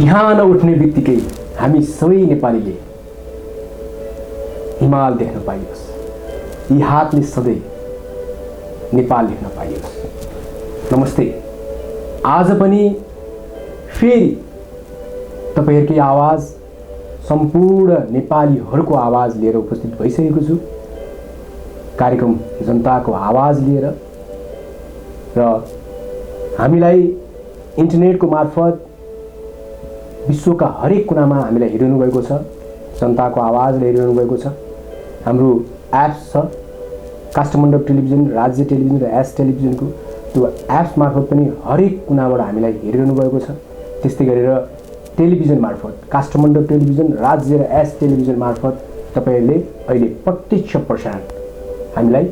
बिहान उठ्ने बित्तिकै हामी सबै नेपालीले हिमाल देख्न पाइयोस्, यी हातले सधैँ नेपाल लेख्न पाइयोस्। नमस्ते। आज पनि फेरि तपाईहरुकै आवाज, सम्पूर्ण नेपालीहरूको आवाज लिएर उपस्थित भइसकेको छु। कार्यक्रम जनताको आवाज लिएर र हामीलाई इन्टरनेटको मार्फत विश्वका हरेक कुनामा हामीलाई हेरिरहनु भएको छ। जनताको आवाजले हेरिरहनु भएको छ। हाम्रो एप्स छ, काष्ठमण्डप टेलिभिजन, राज्य टेलिभिजन र एस टेलिभिजनको त्यो एप्स मार्फत पनि हरेक कुनाबाट हामीलाई हेरिरहनु भएको छ। त्यस्तै गरेर टेलिभिजन मार्फत, काष्ठमण्डप टेलिभिजन, राज्य र एस टेलिभिजन मार्फत तपाईहरुले अहिले प्रत्यक्ष प्रसारण हामीलाई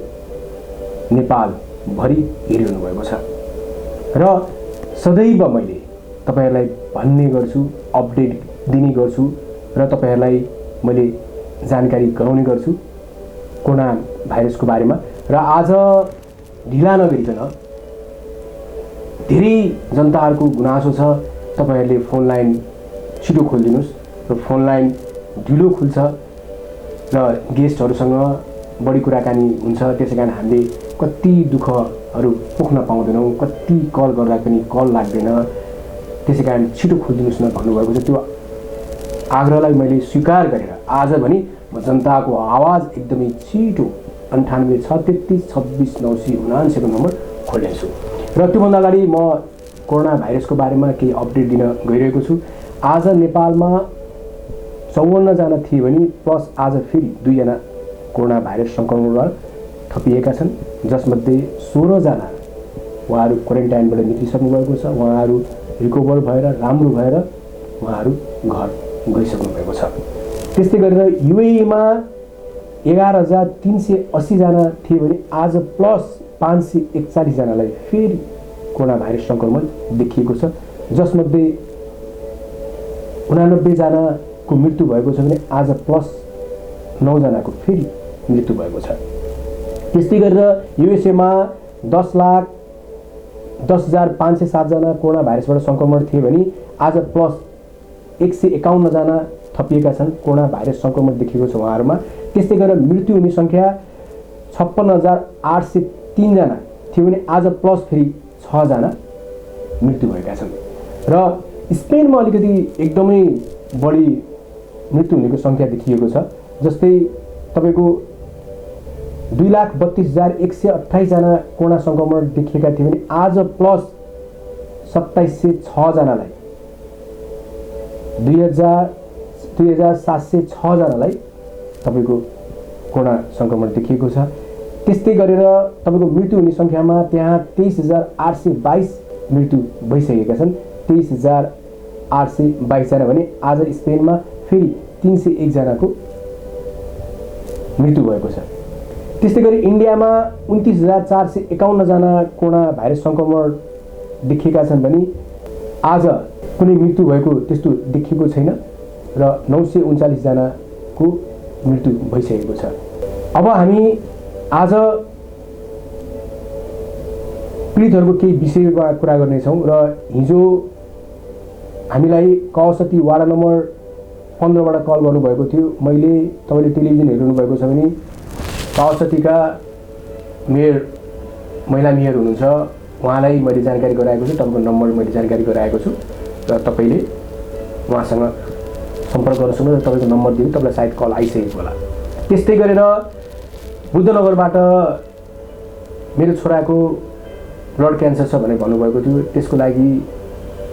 नेपालभरि हेरिरहनु भएको छ। र सदैव मैले तपाईहरुलाई भन्ने गर्छु, अपडेट दिने गर्छु र तपाईहरुलाई मैले जानकारी गराउने गर्छु कोरोना भाइरसको बारेमा। र आज ढिला नगरिकन धेरै जनताहरूको गुनासो छ, तपाईहरुले फोन लाइन छिटो खोलिदिनुस् र फोन लाइन ढिलो खुल्छ र गेस्टहरुसँग बढी कुराकानी हुन्छ। त्यसैकारण हामीले कति दुःखहरू पोख्न पाउँदैनौँ, कति कल गर्दा पनि कल लाग्दैन। त्यसैकारण छिटो खोलिदिनुस् न भन्नुभएको छ। त्यो आग्रहलाई मैले स्वीकार गरेर आज भने म जनताको आवाज एकदमै छिटो 98 633 26 979 को नम्बर खोल्नेछु। र त्योभन्दा अगाडि म कोरोना भाइरसको बारेमा केही अपडेट दिन गइरहेको छु। आज नेपालमा 54 जना थिए भने प्लस आज फेरि 2 जना कोरोना भाइरस संक्रमणबाट थपिएका छन्, जसमध्ये 16 जना उहाँहरू क्वारेन्टाइनबाट निस्किसक्नु भएको छ। उहाँहरू रिकभर भएर राम्रो भएर उहाँहरू घर गइसक्नु भएको छ। त्यस्तै गरेर युएईमा 11,380 जना थिए भने आज प्लस 541 जनालाई फेरि कोरोना भाइरस संक्रमण देखिएको छ, जसमध्ये 89 जनाको मृत्यु भएको छ भने आज प्लस 9 जनाको फेरि मृत्यु भएको छ। त्यस्तै गरेर युएसएमा 10,10,507 जना कोरोना भाइरसबाट संक्रमण थिए भने आज प्लस 151 जना थपिएका छन्, कोरोना भाइरस संक्रमण देखिएको छ उहाँहरूमा। त्यस्तै गरेर मृत्यु हुने संख्या 56,803 जना थियो भने आज प्लस फेरि 6 जना मृत्यु भएका छन्। र स्पेनमा अलिकति एकदमै बढी मृत्यु हुनेको संख्या देखिएको छ। जस्तै तपाईको 2,32,128 जना कोरोना संक्रमण देखिएका थिए भने आज प्लस 2706 जनालाई 2,706 जनालाई तपाईको कोरोना संक्रमण देखिएको छ। त्यस्तै गरेर तपाईको मृत्यु हुने संख्यामा त्यहाँ 23,822 मृत्यु भइसकेका छन्। 23,822 जना भने आज स्पेनमा फेरि 301 जनाको मृत्यु भएको छ। त्यस्तै गरी इन्डियामा 29,451 जना कोरोना भाइरस संक्रमण देखिएका छन् भने आज कुनै मृत्यु भएको त्यस्तो देखिएको छैन र 939 जनाको मृत्यु भइसकेको छ। अब हामी आज पीडितहरूको केही विषयमा कुरा गर्नेछौँ र हिजो हामीलाई कौसती वाडा नम्बर 15 बाट कल गर्नुभएको थियो। मैले तपाईले टेलिभिजन हेर्नु भएको छ भने कौसतीका मेयर महिला मेयर हुनुहुन्छ, उहाँलाई मैले जानकारी गराएको छु। तपाईको नम्बर मैले जानकारी गराएको छु र तपाईले उहाँसँग सम्पर्क गर्न सक्नुहुन्छ र तपाईको नम्बर दिनु, तपाईलाई सायद कल आइसकेको होला। त्यस्तै गरेर बुद्धनगरबाट मेरो छोराको ब्लड क्यान्सर छ भनेर भन्नुभएको थियो। त्यसको लागि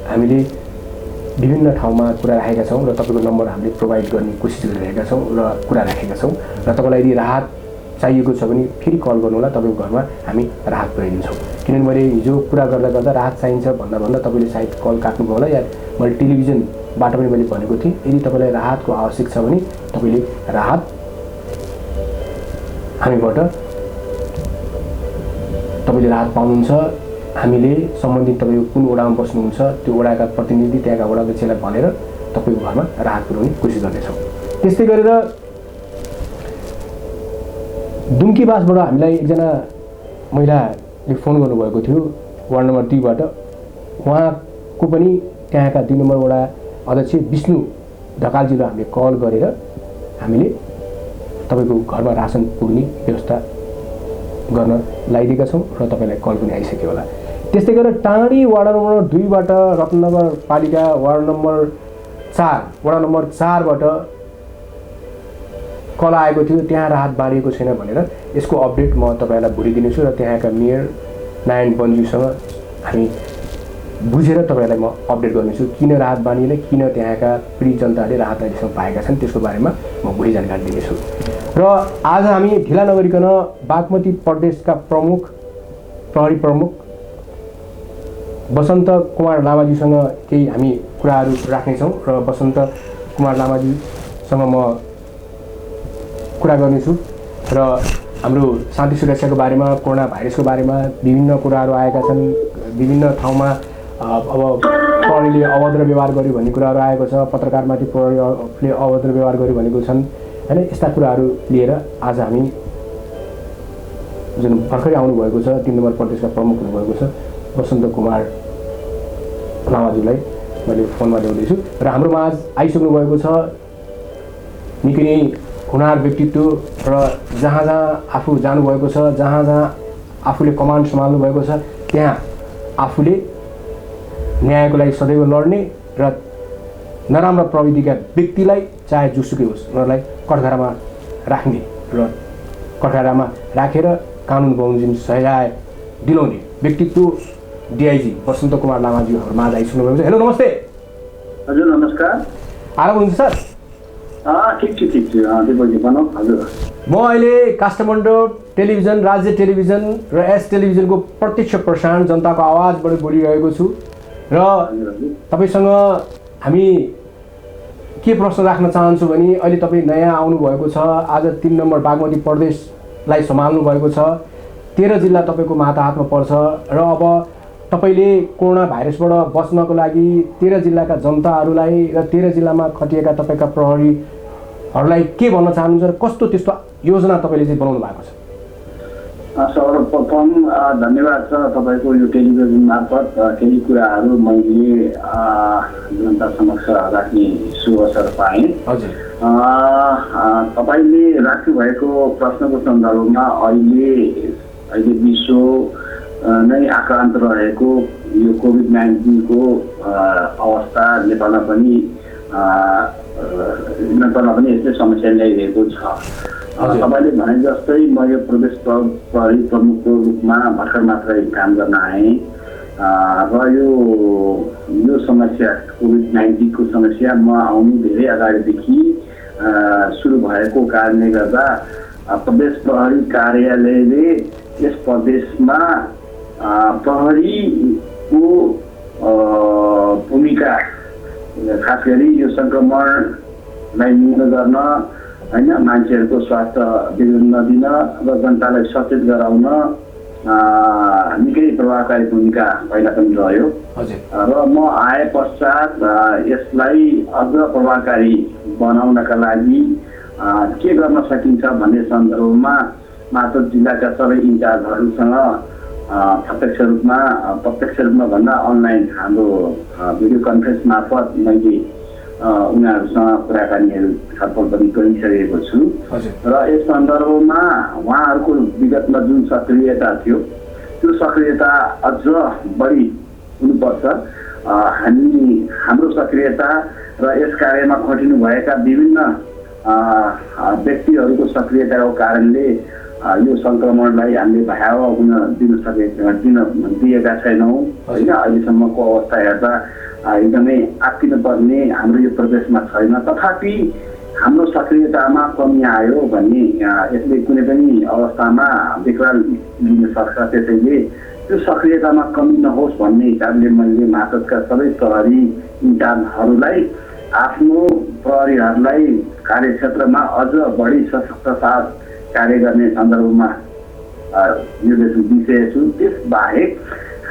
हामीले विभिन्न ठाउँमा कुरा राखेका छौँ र तपाईको नम्बर हामीले प्रोभाइड गर्ने कोसिस गरिरहेका छौँ र कुरा राखेका छौँ। र तपाईलाई यदि राहत चाहिएको छ भने फेरि कल गर्नु होला, तपाईको घरमा हामी राहत पुर्याइदिन्छौँ। किनभने मैले हिजो कुरा गर्दा गर्दा राहत चाहिन्छ भन्दा तपाईले सायद कल काट्नुभयो होला, या मैले टेलिभिजनबाट पनि मैले भनेको थिएँ यदि तपाईलाई राहतको आवश्यक छ भने तपाईले राहत हामीबाट तपाईले राहत पाउनुहुन्छ। हामीले सम्बन्धित तपाईको कुन वडामा बस्नुहुन्छ त्यो वडाका प्रतिनिधि, त्यहाँका वडा अध्यक्षलाई भनेर तपाईको घरमा राहत पुर्याउने कोसिस गर्नेछौँ। त्यस्तै गरेर दुम्कीबासबाट हामीलाई एकजना महिलाले फोन गर्नुभएको थियो वार्ड नम्बर 2 बाट। उहाँको पनि त्यहाँका 2 नम्बर वडा अध्यक्ष विष्णु ढकालजीलाई हामीले कल गरेर हामीले तपाईँको घरमा रासन पुग्ने व्यवस्था गर्न लगाइदिएका छौँ र तपाईँलाई कल पनि आइसक्यो होला। त्यस्तै गरेर टाँडी वडा नम्बर 2बाट रत्नगर पालिका वडा नम्बर 4बाट कल आएको थियो, त्यहाँ राहत बाँडिएको छैन भनेर। यसको अपडेट म तपाईँलाई भोलि दिनेछु र त्यहाँका मेयर नारायण बन्जुसँग हामी बुझेर तपाईँलाई म अपडेट गर्नेछु किन राहत बाँडिएन, किन त्यहाँका पीडित जनताहरूले राहत अहिलेसम्म पाएका छन्, त्यसको बारेमा म भोलि जानकारी दिनेछु। र आज हामी ढिला नगरिकन बागमती प्रदेशका प्रहरी प्रमुख वसन्त कुमार लामाजीसँग केही हामी कुराहरू राख्नेछौँ र वसन्त कुमार लामाजीसँग म कुरा गर्नेछु र हाम्रो शान्ति सुरक्षाको बारेमा, कोरोना भाइरसको बारेमा विभिन्न कुराहरू आएका छन्। विभिन्न ठाउँमा अब प्रहरीले अभद्र व्यवहार गर्यो भन्ने कुराहरू आएको छ, पत्रकारमाथि प्रहरीले अभद्र व्यवहार गर्यो भनेको छन् हैन। यस्ता कुराहरू लिएर आज हामी जुन भर्खरै आउनुभएको छ 3 नम्बर प्रदेशका प्रमुख हुनुभएको छ वसन्त कुमार लामाजीलाई मैले फोनमा ल्याउँदैछु र हाम्रो माझ आइसक्नु भएको छ निकै नै हुनार व्यक्तित्व र जहाँ आफू जानुभएको छ, जहाँ आफूले कमान्ड सम्हाल्नु भएको छ त्यहाँ आफूले न्यायको लागि सदैव लड्ने र नराम्रो प्रविधिका व्यक्तिलाई चाहे जोसुकै होस् उनीहरूलाई कठघरामा राख्ने र कठघरामा राखेर कानुन बमोजिम सजाय दिलाउने व्यक्तित्व डिआइजी वसन्त कुमार लामाजी माझ आइसक्नु भएको छ। हेलो नमस्ते। हजुर नमस्कार। आराम हुनुहुन्छ सर? ठिक छु हजुर। म अहिले काठमाडौँ टेलिभिजन, राज्य टेलिभिजन र एस टेलिभिजनको प्रत्यक्ष प्रसारण जनताको आवाजबाट बोलिरहेको छु र तपाईँसँग हामी के प्रश्न राख्न चाहन्छु भने अहिले तपाईँ नयाँ आउनुभएको छ, आज 3 नम्बर बागमती प्रदेशलाई सम्हाल्नु भएको छ, 13 जिल्ला तपाईँको हातमा पर्छ र अब तपाईँले कोरोना भाइरसबाट बच्नको लागि 13 जिल्लाका जनताहरूलाई र 13 जिल्लामा खटिएका तपाईँका प्रहरीहरूलाई के भन्न चाहनुहुन्छ र कस्तो त्यस्तो योजना तपाईँले चाहिँ बनाउनु भएको छ? सर्वप्रथम धन्यवाद छ तपाईँको यो टेलिभिजन मार्फत केही कुराहरू मैले जनता समक्ष राख्ने सुअवसर पाएँ। हजुर। तपाईँले राख्नुभएको प्रश्नको सन्दर्भमा अहिले विश्व नै आक्रान्त रहेको यो कोभिड-19 को अवस्था नेपालमा पनि यस्तै समस्या ल्याइरहेको छ। तपाईँले भने जस्तै म यो प्रदेश प्रहरी प्रमुखको रूपमा भर्खर मात्रै काम गर्न आएँ र यो समस्या कोभिड-19 को समस्या म आउनु धेरै अगाडिदेखि सुरु भएको कारणले गर्दा प्रदेश प्रहरी कार्यालयले यस प्रदेशमा प्रहरीको भूमिका खास गरी यो संक्रमणलाई न्यून गर्न हैन, मान्छेहरूको स्वास्थ्य बिग्रन नदिन र जनतालाई सचेत गराउन निकै प्रभावकारी भूमिका पहिला पनि रह्यो र म आए पश्चात यसलाई अझ प्रभावकारी बनाउनका लागि के गर्न सकिन्छ भन्ने सन्दर्भमा मात्र जिल्लाका सबै इन्चार्जहरूसँग प्रत्यक्ष रूपमा भन्दा अनलाइन हाम्रो भिडियो कन्फरेन्स मार्फत मैले उनीहरूसँग कुराकानीहरू छलफल पनि गरिसकेको छु र यस सन्दर्भमा उहाँहरूको विगतमा जुन सक्रियता थियो त्यो सक्रियता अझ बढी हुनुपर्छ। हाम्रो सक्रियता र यस कार्यमा खटिनुभएका विभिन्न व्यक्तिहरूको सक्रियताको कारणले यो संक्रमणलाई हामीले भयावह हुन दिएका छैनौँ होइन। अहिलेसम्मको अवस्था हेर्दा एकदमै आत्तिनु पर्ने हाम्रो यो प्रदेशमा छैन, तथापि हाम्रो सक्रियतामा कमी आयो भन्ने यसले कुनै पनि अवस्थामा विकराल लिन सक्छ। त्यसैले त्यो सक्रियतामा कमी नहोस् भन्ने हिसाबले मैले मातहतका सबै प्रहरी इन्चार्जहरूलाई आफ्नो प्रहरीहरूलाई कार्यक्षेत्रमा अझ बढी सशक्त साथ कार्य गर्ने सन्दर्भमा निर्देशन दिइसकेको छु। त्यसबाहेक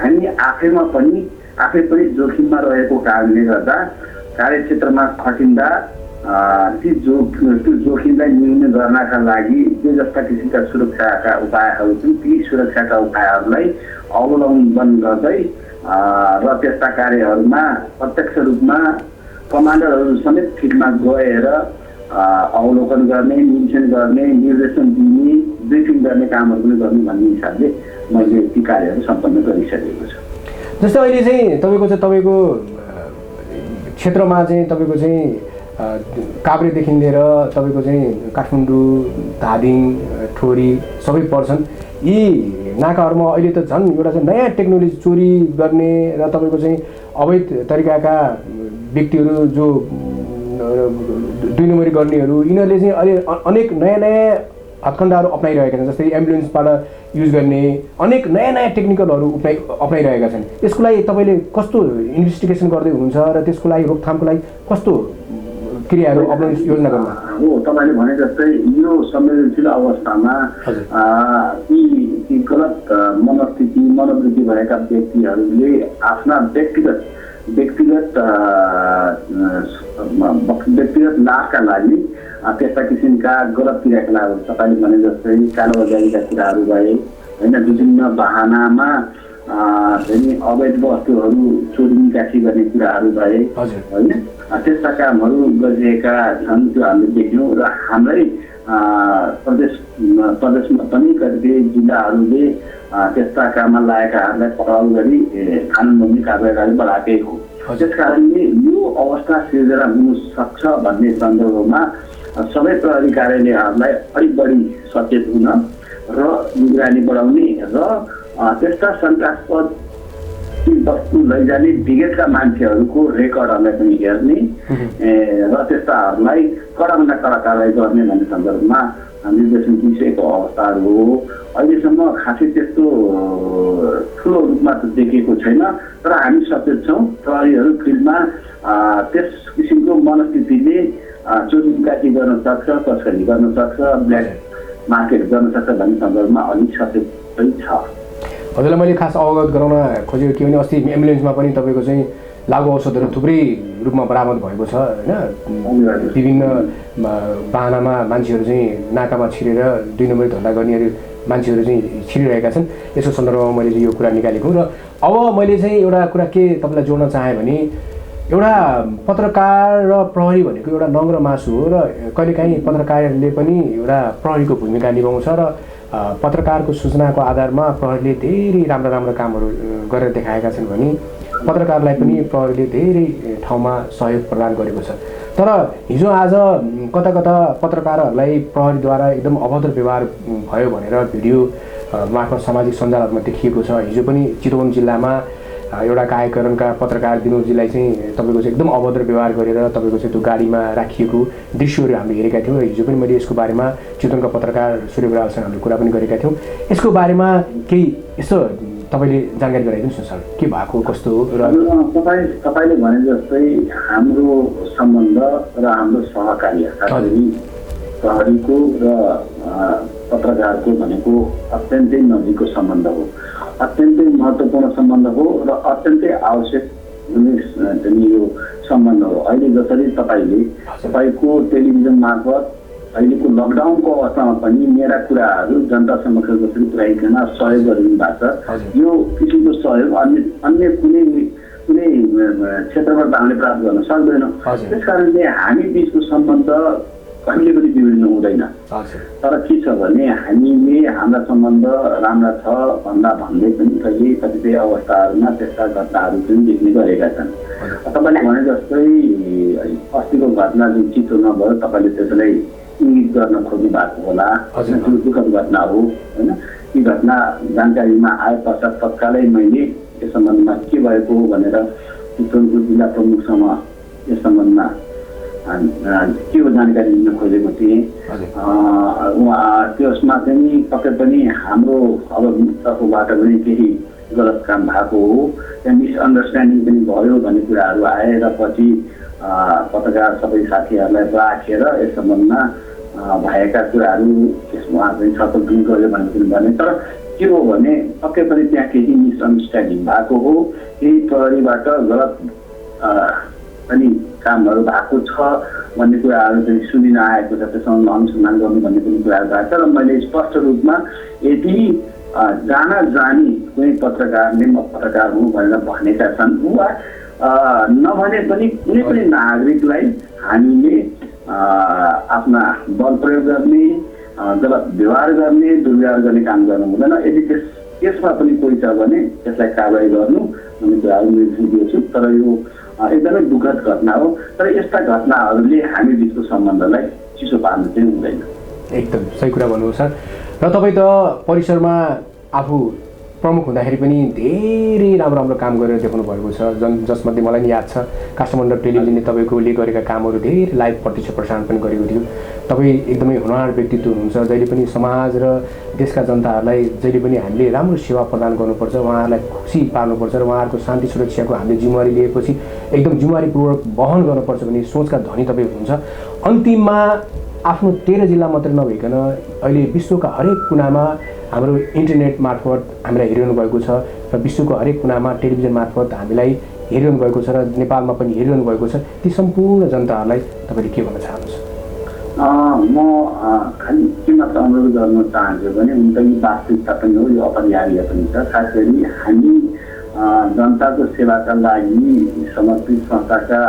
हामी आफै पनि जोखिममा रहेको कारणले गर्दा कार्यक्षेत्रमा खटिँदा त्यो जोखिमलाई न्यून गर्नका लागि जे जस्ता किसिमका सुरक्षाका उपायहरू छन् ती सुरक्षाका उपायहरूलाई अवलम्बन गर्दै र त्यस्ता कार्यहरूमा प्रत्यक्ष रूपमा कमान्डरहरू समेत फिल्डमा गएर अवलोकन गर्ने, निरीक्षण गर्ने, निर्देशन दिने, ब्रिफिङ गर्ने कामहरू पनि गर्ने भन्ने हिसाबले मैले ती कार्यहरू सम्पन्न गरिसकेको छु। जस्तै अहिले चाहिँ तपाईँको क्षेत्रमा चाहिँ तपाईँको चाहिँ काभ्रेदेखि लिएर तपाईँको चाहिँ काठमाडौँ, धादिङ, ठोरी सबै पर्छन्। यी नाकाहरूमा अहिले त झन् एउटा चाहिँ नयाँ टेक्नोलोजी चोरी गर्ने र तपाईँको चाहिँ अवैध तरिकाका व्यक्तिहरू जो 2 नम्बरी गर्नेहरू यिनीहरूले चाहिँ अहिले अनेक नयाँ नयाँ हत्कण्डाहरू अप्नाइरहेका छन्। जस्तै एम्बुलेन्सबाट युज गर्ने अनेक नयाँ नयाँ टेक्निकलहरू अप्नाइरहेका छन्। यसको लागि तपाईँले कस्तो इन्भेस्टिगेसन गर्दै हुनुहुन्छ र त्यसको लागि रोकथामको लागि कस्तो क्रियाहरू अप्नाउने योजना गर्नु? हो, तपाईँले भने जस्तै यो संवेदनशील अवस्थामा यी गलत मनोवृत्ति भएका व्यक्तिहरूले आफ्ना व्यक्तिगत लाभका लागि त्यस्ता किसिमका गलत क्रियाकलापहरू तपाईँले भने जस्तै कालोबजारीका कुराहरू भए होइन, विभिन्न बहानामा अवैध वस्तुहरू चोरी निकासी गर्ने कुराहरू भए होइन, त्यस्ता कामहरू गरिरहेका छन्। त्यो हामीले देख्यौँ र हाम्रै प्रदेशमा पनि कतिपय जिल्लाहरूले त्यस्ता काममा लागेकाहरूलाई पक्राउ गरी कानुनबन्दी कारबाही बढाएकै हो। त्यस कारणले यो अवस्था सिर्जना हुन सक्छ भन्ने सन्दर्भमा सबै प्रहरी कार्यालयहरूलाई अलिक बढी सचेत हुन र निगरानी बढाउने र त्यस्ता शङ्कास्पद वस्तु लैजाने विगतका मान्छेहरूको रेकर्डहरूलाई पनि हेर्ने र त्यस्ताहरूलाई कडाभन्दा कडा कारवाही गर्ने भन्ने सन्दर्भमा निर्देशन दिइसकेको अवस्थाहरू हो। अहिलेसम्म खासै त्यस्तो ठुलो रूपमा त देखेको छैन, तर हामी सचेत छौँ। प्रहरीहरू फिल्डमा त्यस किसिमको मनस्थितिले चोरी निकासी गर्न सक्छ, तस्करी गर्न सक्छ, ब्ल्याक मार्केट गर्न सक्छ भन्ने सन्दर्भमा अलिक सचेत छ। हजुरलाई मैले खास अवगत गराउन खोजेको के भने अस्ति एम्बुलेन्समा पनि तपाईँको चाहिँ लागु औषधहरू थुप्रै रूपमा बरामद भएको छ होइन। विभिन्न बाहनामा मान्छेहरू चाहिँ नाकामा छिरेर 2 नम्बरी धन्दा गर्नेहरू मान्छेहरू चाहिँ छिरिरहेका छन्। यसको सन्दर्भमा मैले चाहिँ यो कुरा निकालेको र अब मैले चाहिँ एउटा कुरा के तपाईँलाई जोड्न चाहेँ भने एउटा पत्रकार र प्रहरी भनेको एउटा नङ र मासु हो र कहिलेकाहीँ पत्रकारले पनि एउटा प्रहरीको भूमिका निभाउँछ र पत्रकारको सूचनाको आधारमा प्रहरीले धेरै राम्रा कामहरू गरेर देखाएका छन् भने पत्रकारलाई पनि प्रहरीले धेरै ठाउँमा सहयोग प्रदान गरेको छ। तर हिजो आज कता पत्रकारहरूलाई प्रहरीद्वारा एकदम अभद्र व्यवहार भयो भनेर भिडियो मार्फत सामाजिक सञ्जालहरूमा देखिएको छ। हिजो पनि चितवन जिल्लामा एउटा कार्यक्रमका पत्रकार विनोदजीलाई चाहिँ तपाईँको चाहिँ एकदम अभद्र व्यवहार गरेर तपाईँको चाहिँ त्यो गाडीमा राखिएको दृश्यहरू हामीले हेरेका थियौँ र हिजो पनि मैले यसको बारेमा चितवनका पत्रकार सूर्य बरालसँग हामीले कुरा पनि गरेका थियौँ। यसको बारेमा केही यसो तपाईँले जानकारी गराइदिनुहोस् न सर, के भएको कस्तो हो? र तपाईँले भने जस्तै हाम्रो सम्बन्ध र हाम्रो सहकार्य प्रहरीको र पत्रकारको भनेको अत्यन्तै नजिकको सम्बन्ध हो, अत्यन्तै महत्त्वपूर्ण सम्बन्ध हो र अत्यन्तै आवश्यक हुने यो सम्बन्ध हो। अहिले जसरी तपाईँको टेलिभिजन मार्फत अहिलेको लकडाउनको अवस्थामा पनि मेरा कुराहरू जनता समक्ष जसरी पुर्याइकन सहयोग गरिदिनु भएको छ, यो किसिमको सहयोग अन्य कुनै क्षेत्रबाट हामीले प्राप्त गर्न सक्दैनौँ। त्यस कारणले हामी बिचको सम्बन्ध कहिले पनि बिग्रिनु हुँदैन। तर के छ भने हामीले हाम्रा सम्बन्ध राम्रा छ भन्दै पनि कहिले कतिपय अवस्थाहरूमा त्यस्ता घटनाहरू पनि देख्ने गरेका छन्। तपाईँले भने जस्तै अस्तिको घटना जुन चितवनमा भयो, तपाईँले त्यसलाई इङ्गित गर्न खोज्नु भएको होला, त्यो दुःखद घटना हो होइन। यी घटना जानकारीमा आए पश्चात तत्कालै मैले यस सम्बन्धमा के भएको हो भनेर चितवनको जिल्ला प्रमुखसँग यस सम्बन्धमा के हो जानकारी लिन खोजेको थिएँ। त्यसमा चाहिँ पक्कै पनि हाम्रो अब तर्फबाट पनि केही गलत काम भएको हो, त्यहाँ मिसअन्डरस्ट्यान्डिङ पनि भयो भन्ने कुराहरू आए र पछि पत्रकार सबै साथीहरूलाई राखेर यस सम्बन्धमा भएका कुराहरू त्यसमा चाहिँ छलफल पनि गर्यो भन्ने पनि भने। तर के हो भने पक्कै पनि त्यहाँ केही मिसअन्डरस्ट्यान्डिङ भएको हो, केही प्रहरीबाट गलत पनि कामहरू भएको छ भन्ने कुराहरू चाहिँ सुनिन आएको छ। त्यसमा अनुसन्धान गर्नु भन्ने पनि कुराहरू भएको छ र मैले स्पष्ट रूपमा यदि जानी कुनै पत्रकारले म पत्रकार हुँ भनेर भनेका छन् वा नभने पनि कुनै पनि नागरिकलाई हामीले आफ्ना बल प्रयोग गर्ने, गलत व्यवहार गर्ने, दुर्व्यवहार गर्ने काम गर्नु हुँदैन। यदि त्यसमा पनि कोही छ भने त्यसलाई कारबाही गर्नु हामी निर्देशन दिएछु। तर यो एकदमै दुःखद घटना हो। तर यस्ता घटनाहरूले हामी बिचको सम्बन्धलाई चिसो पार्नु चाहिँ हुँदैन। एकदम सही कुरा भन्नुभयो सर। र तपाईँ त परिसरमा आफू प्रमुख हुँदाखेरि पनि धेरै राम्रो राम्रो काम गरेर देखाउनु भएको छ। जसमध्ये मलाई नि याद छ काष्ठमण्डप टेलिभिजनले तपाईँकोले गरेका कामहरू धेरै लाइभ प्रत्यक्ष प्रसारण पनि गरेको थियो। तपाईँ एकदमै हुनहार व्यक्तित्व हुनुहुन्छ, जहिले पनि समाज र देशका जनताहरूलाई जहिले पनि हामीले राम्रो सेवा प्रदान गर्नुपर्छ, उहाँहरूलाई खुसी पार्नुपर्छ र उहाँहरूको शान्ति सुरक्षाको हामीले जिम्मेवारी लिएपछि एकदम जिम्मेवारीपूर्वक वहन गर्नुपर्छ भन्ने सोचका धनी तपाईँ हुनुहुन्छ। अन्तिममा आफ्नो 13 जिल्ला मात्र नभइकन अहिले विश्वका हरेक कुनामा हाम्रो इन्टरनेट मार्फत हामीलाई हेरिरहनु भएको छ र विश्वको हरेक कुनामा टेलिभिजन मार्फत हामीलाई हेरिरहनु भएको छ र नेपालमा पनि हेरिरहनु भएको छ। ती सम्पूर्ण जनताहरूलाई तपाईँले के भन्न चाहनुहुन्छ? म खालि के मात्र अनुरोध गर्न चाहन्छु भने उनका यी वास्तविकता पनि हो, यो अपरिहार्य पनि छ। खास गरी हामी जनताको सेवाका लागि समर्पित संस्थाका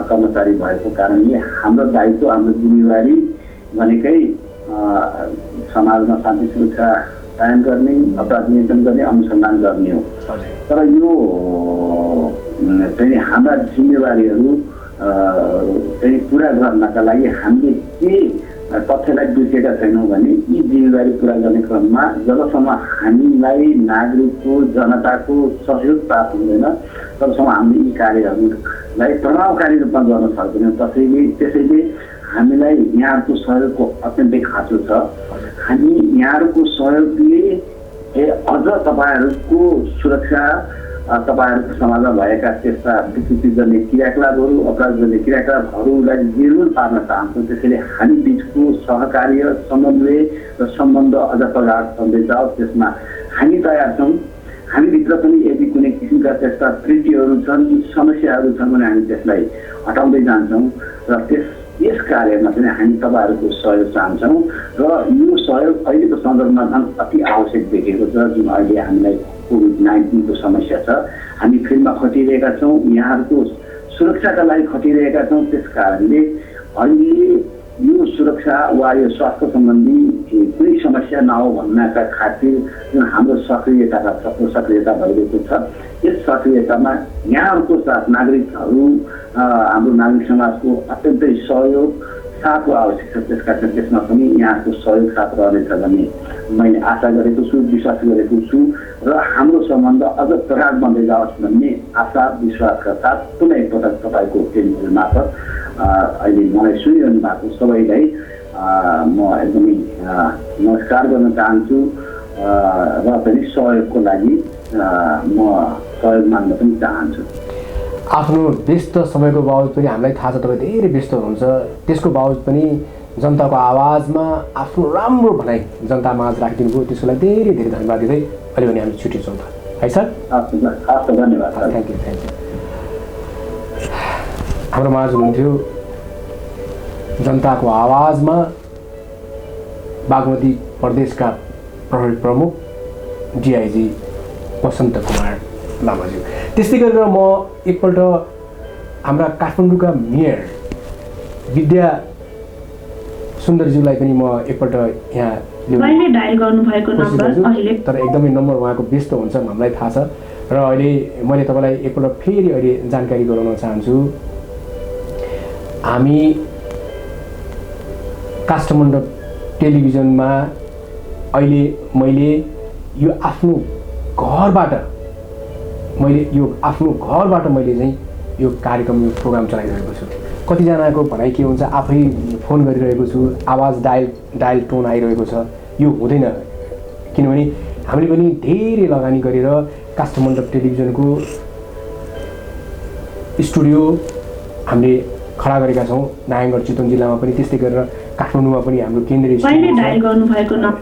कर्मचारी भएको कारणले हाम्रो दायित्व, हाम्रो जिम्मेवारी भनेकै समाजमा शान्ति सुरक्षा कायम गर्ने, अपराध नियन्त्रण गर्ने, अनुसन्धान गर्ने हो। तर यो चाहिँ हाम्रा जिम्मेवारीहरू चाहिँ पुरा गर्नका लागि हामीले के तथ्यलाई बिर्सेका छैनौँ भने यी जिम्मेवारी पुरा गर्ने क्रममा जबसम्म हामीलाई नागरिकको, जनताको सहयोग प्राप्त हुँदैन तबसम्म हामीले यी कार्यहरूलाई प्रभावकारी रूपमा गर्न सक्दैनौँ। त्यसैले हामीलाई यहाँहरूको सहयोगको अत्यन्तै खाँचो छ। हामी यहाँहरूको सहयोगले अझ तपाईँहरूको सुरक्षा, तपाईँहरूको समाजमा भएका त्यस्ता विकृति गर्ने क्रियाकलापहरू, अपराध गर्ने क्रियाकलापहरूलाई निर्मूल पार्न चाहन्छौँ। त्यसैले हामी बिचको सहकार्य, समन्वय र सम्बन्ध अझ प्रगाढ बन्दै जाओस्, त्यसमा हामी तयार छौँ। हामीभित्र पनि यदि कुनै किसिमका त्यस्ता त्रुटिहरू छन्, समस्याहरू छन् भने हामी त्यसलाई हटाउँदै जान्छौँ र यस कार्यमा पनि हामी तपाईँहरूको सहयोग चाहन्छौँ। र यो सहयोग अहिलेको सन्दर्भमा झन् अति आवश्यक देखिएको छ। जुन अहिले हामीलाई कोभिड-19 को समस्या छ, हामी फिल्डमा खटिरहेका छौँ, यहाँहरूको सुरक्षाका लागि खटिरहेका छौँ। त्यस कारणले अहिले यो सुरक्षा वा यो स्वास्थ्य सम्बन्धी कुनै समस्या नहो भन्नका खातिर जुन हाम्रो सक्रियता भइरहेको छ, यस सक्रियतामा यहाँहरूको साथ नागरिकहरू, हाम्रो नागरिक समाजको अत्यन्तै सहयोग साथको आवश्यक छ। त्यसका कारण त्यसमा पनि यहाँको सहयोग साथ रहनेछ भन्ने मैले आशा गरेको छु, विश्वास गरेको छु र हाम्रो सम्बन्ध अझ प्रगाढ बन्दै जाओस् भन्ने आशा विश्वासका साथ पुनः एकपटक तपाईँको टेलिभिजन मार्फत अहिले मलाई सुनिरहनु भएको सबैलाई म एकदमै नमस्कार गर्न चाहन्छु र पनि सहयोगको लागि म सहयोग माग्न पनि चाहन्छु। आफ्नो व्यस्त समयको बावजुद पनि हामीलाई थाहा छ तपाईँ धेरै व्यस्त हुनुहुन्छ, त्यसको बावजुद पनि जनताको आवाजमा आफ्नो राम्रो भनाइ जनतामाझ राखिदिनु भयो, त्यसको लागि धेरै धेरै धन्यवाद दिँदै अहिले भने हामी छुट्टिन्छौँ त है सर। धन्यवाद। Thank you. हाम्रो माझ हुनुहुन्थ्यो जनताको आवाजमा बागमती प्रदेशका प्रहरी प्रमुख डिआइजी वसन्त कुमार लामाज्यू। त्यस्तै गरेर म एकपल्ट हाम्रा काठमाडौँका मेयर विद्या सुन्दरज्यूलाई पनि म एकपल्ट यहाँ तर एकदमै नम्बर उहाँको व्यस्त हुन्छ हामीलाई थाहा छ। र अहिले मैले तपाईँलाई एकपल्ट फेरि अहिले जानकारी गराउन चाहन्छु। हामी काष्ठमण्डप टेलिभिजनमा अहिले मैले यो आफ्नो घरबाट मैले चाहिँ यो कार्यक्रम, यो प्रोग्राम चलाइरहेको छु। कतिजनाको भनाइ के हुन्छ, आफै फोन गरिरहेको छु, आवाज डायल टोन आइरहेको छ, यो हुँदैन। किनभने हामीले पनि धेरै लगानी गरेर काष्ठमण्डप टेलिभिजनको स्टुडियो हामीले खडा गरेका छौँ। नारायणगढ चितवन जिल्लामा पनि, त्यस्तै गरेर काठमाडौँमा पनि हाम्रो केन्द्रीय स्टुडियो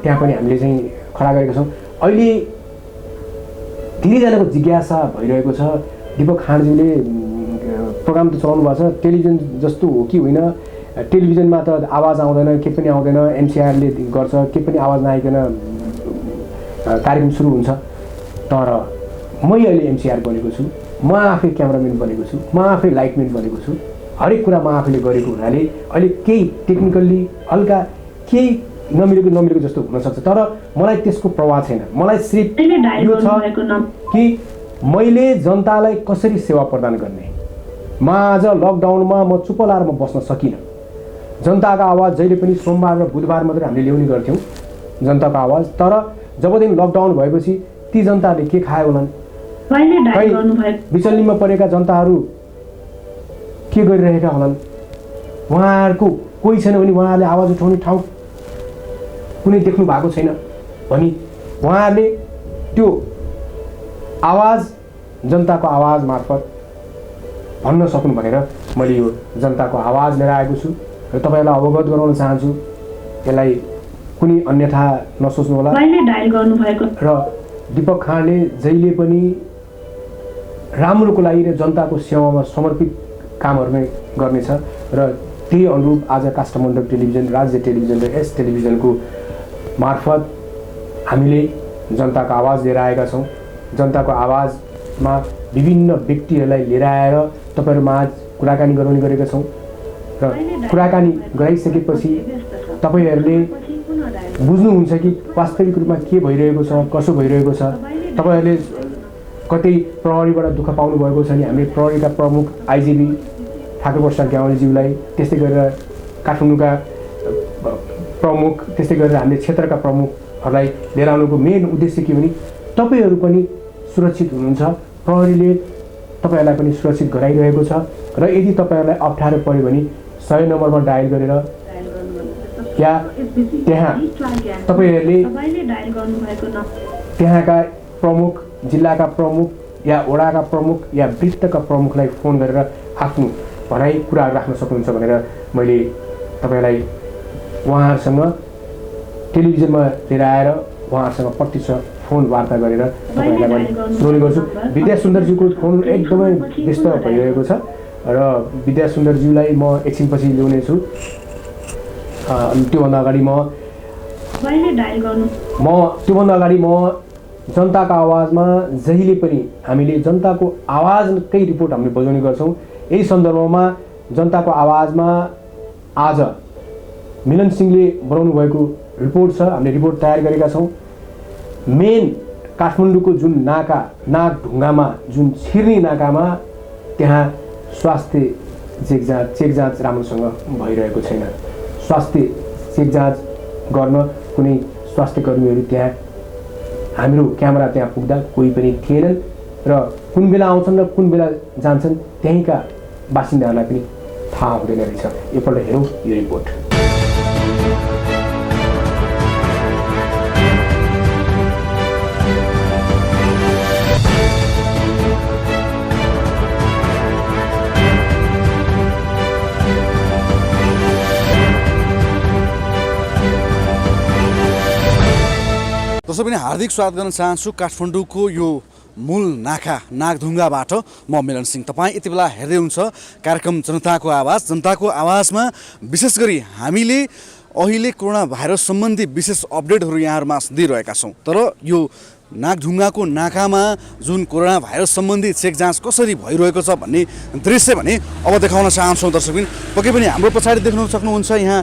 त्यहाँ पनि हामीले चाहिँ खडा गरेका छौँ। अहिले धेरैजनाको जिज्ञासा भइरहेको छ, दीपक खाँडज्यूले प्रोग्राम त चलाउनु भएको छ, टेलिभिजन जस्तो हो कि होइन? टेलिभिजनमा त आवाज आउँदैन, के पनि आउँदैन, एमसिआरले गर्छ, के पनि आवाज नआइकन कार्यक्रम सुरु हुन्छ। तर मै अहिले एमसिआर बनेको छु म आफै क्यामेराम्यान बनेको छु, म आफै लाइटम्यान बनेको छु, हरेक कुरा म आफैले गरेको हुनाले अहिले केही टेक्निकल्ली हल्का केही नमिलेको जस्तो हुनसक्छ, तर मलाई त्यसको प्रभाव छैन। मलाई सिर्फ यो छ कि मैले जनतालाई कसरी सेवा प्रदान गर्ने। म आज लकडाउनमा म चुप लाएर म बस्न सकिनँ। जनताको आवाज जहिले पनि सोमबार र बुधबार मात्रै हामीले ल्याउने गर्थ्यौँ जनताको आवाज, तर जबदेखि लकडाउन भएपछि ती जनताहरूले के खायो होलान्, बिचल्लीमा परेका जनताहरू के गरिरहेका होलान्, उहाँहरूको कोही छैन भने उहाँहरूले आवाज उठाउने ठाउँ कुनै देख्नु भएको छैन भनी उहाँहरूले त्यो आवाज जनताको आवाज मार्फत भन्न सकुन् भनेर मैले यो जनताको आवाज लिएर आएको छु र तपाईँहरूलाई अवगत गराउन चाहन्छु। यसलाई कुनै अन्यथा नसोच्नु होला। र दीपक खाँडले जहिले पनि राम्रोको लागि र जनताको सेवामा समर्पित कामहरू नै गर्नेछ र त्यही अनुरूप आज काष्ठमण्डप टेलिभिजन, राज्य टेलिभिजन र यस टेलिभिजनको मार्फत हामीले जनताको आवाज लिएर आएका छौँ। जनताको आवाजमा विभिन्न व्यक्तिहरूलाई लिएर आएर तपाईँहरूमाझ कुराकानी गराउने गरेका छौँ र कुराकानी गराइसकेपछि तपाईँहरूले बुझ्नुहुन्छ कि वास्तविक रूपमा के भइरहेको छ, कसो भइरहेको छ। तपाईँहरूले कतै प्रहरीबाट दुःख पाउनुभएको छ भने हामीले प्रहरीका प्रमुख आइजिपी ठाकुरप्रसाद ग्यावालीज्यूलाई, त्यस्तै गरेर काठमाडौँका प्रमुख, त्यस्तै गरेर हामीले क्षेत्रका प्रमुखहरूलाई लिएर आउनुको मेन उद्देश्य के भने तपाईँहरू पनि सुरक्षित हुनुहुन्छ, प्रहरीले तपाईँहरूलाई पनि सुरक्षित गराइरहेको छ र यदि तपाईँहरूलाई अप्ठ्यारो पऱ्यो भने 100 नम्बरमा डायल गरेर या त्यहाँ तपाईँहरूले त्यहाँका प्रमुख, जिल्लाका प्रमुख या वडाका प्रमुख या वृत्तका प्रमुखलाई फोन गरेर आफ्नो भनाइ कुराहरू राख्न सक्नुहुन्छ भनेर मैले तपाईँलाई उहाँहरूसँग टेलिभिजनमा लिएर आएर उहाँहरूसँग प्रत्यक्ष फोन वार्ता गरेर तपाईँहरूलाई मैले सुनाउने गर्छु। विद्या सुन्दरज्यूको फोन एकदमै व्यस्त भइरहेको छ र विद्या सुन्दरज्यूलाई म एकछिनपछि ल्याउनेछु। त्योभन्दा अगाडि म जनताको आवाजमा जहिले पनि हामीले जनताको आवाजकै रिपोर्ट हामीले बजाउने गर्छौँ। यही सन्दर्भमा जनताको आवाजमा आज मिलन सिंहले बनाउनु भएको रिपोर्ट छ, हामीले रिपोर्ट तयार गरेका छौँ। मेन काठमाडौँको जुन नागढुङ्गामा जुन छिर्ने नाकामा त्यहाँ स्वास्थ्य चेक जाँच राम्रोसँग भइरहेको छैन। स्वास्थ्य चेक जाँच गर्न कुनै स्वास्थ्य कर्मीहरू त्यहाँ, हाम्रो क्यामेरा त्यहाँ पुग्दा कोही पनि थिएनन् र कुन बेला आउँछन् र कुन बेला जान्छन् त्यहीँका बासिन्दाहरूलाई पनि थाहा हुँदैन रहेछ। एकपल्ट हेरौँ यो रिपोर्ट। दोस्रो पनि हार्दिक स्वागत गर्न चाहन्छु काठमाडौँको यो मूल नाका नागढुङ्गाबाट। म मिलन सिंह। तपाईँ यति बेला हेर्दै हुनुहुन्छ कार्यक्रम जनताको आवाज। जनताको आवाजमा विशेष गरी हामीले अहिले कोरोना भाइरस सम्बन्धी विशेष अपडेटहरू यहाँहरूमा दिइरहेका छौँ। तर यो नागढुङ्गाको नाकामा जुन कोरोना भाइरस सम्बन्धी चेक जाँच कसरी भइरहेको छ भन्ने दृश्य भने अब देखाउन चाहन्छौँ दर्शकबिन। पक्कै पनि हाम्रो पछाडि देख्न सक्नुहुन्छ यहाँ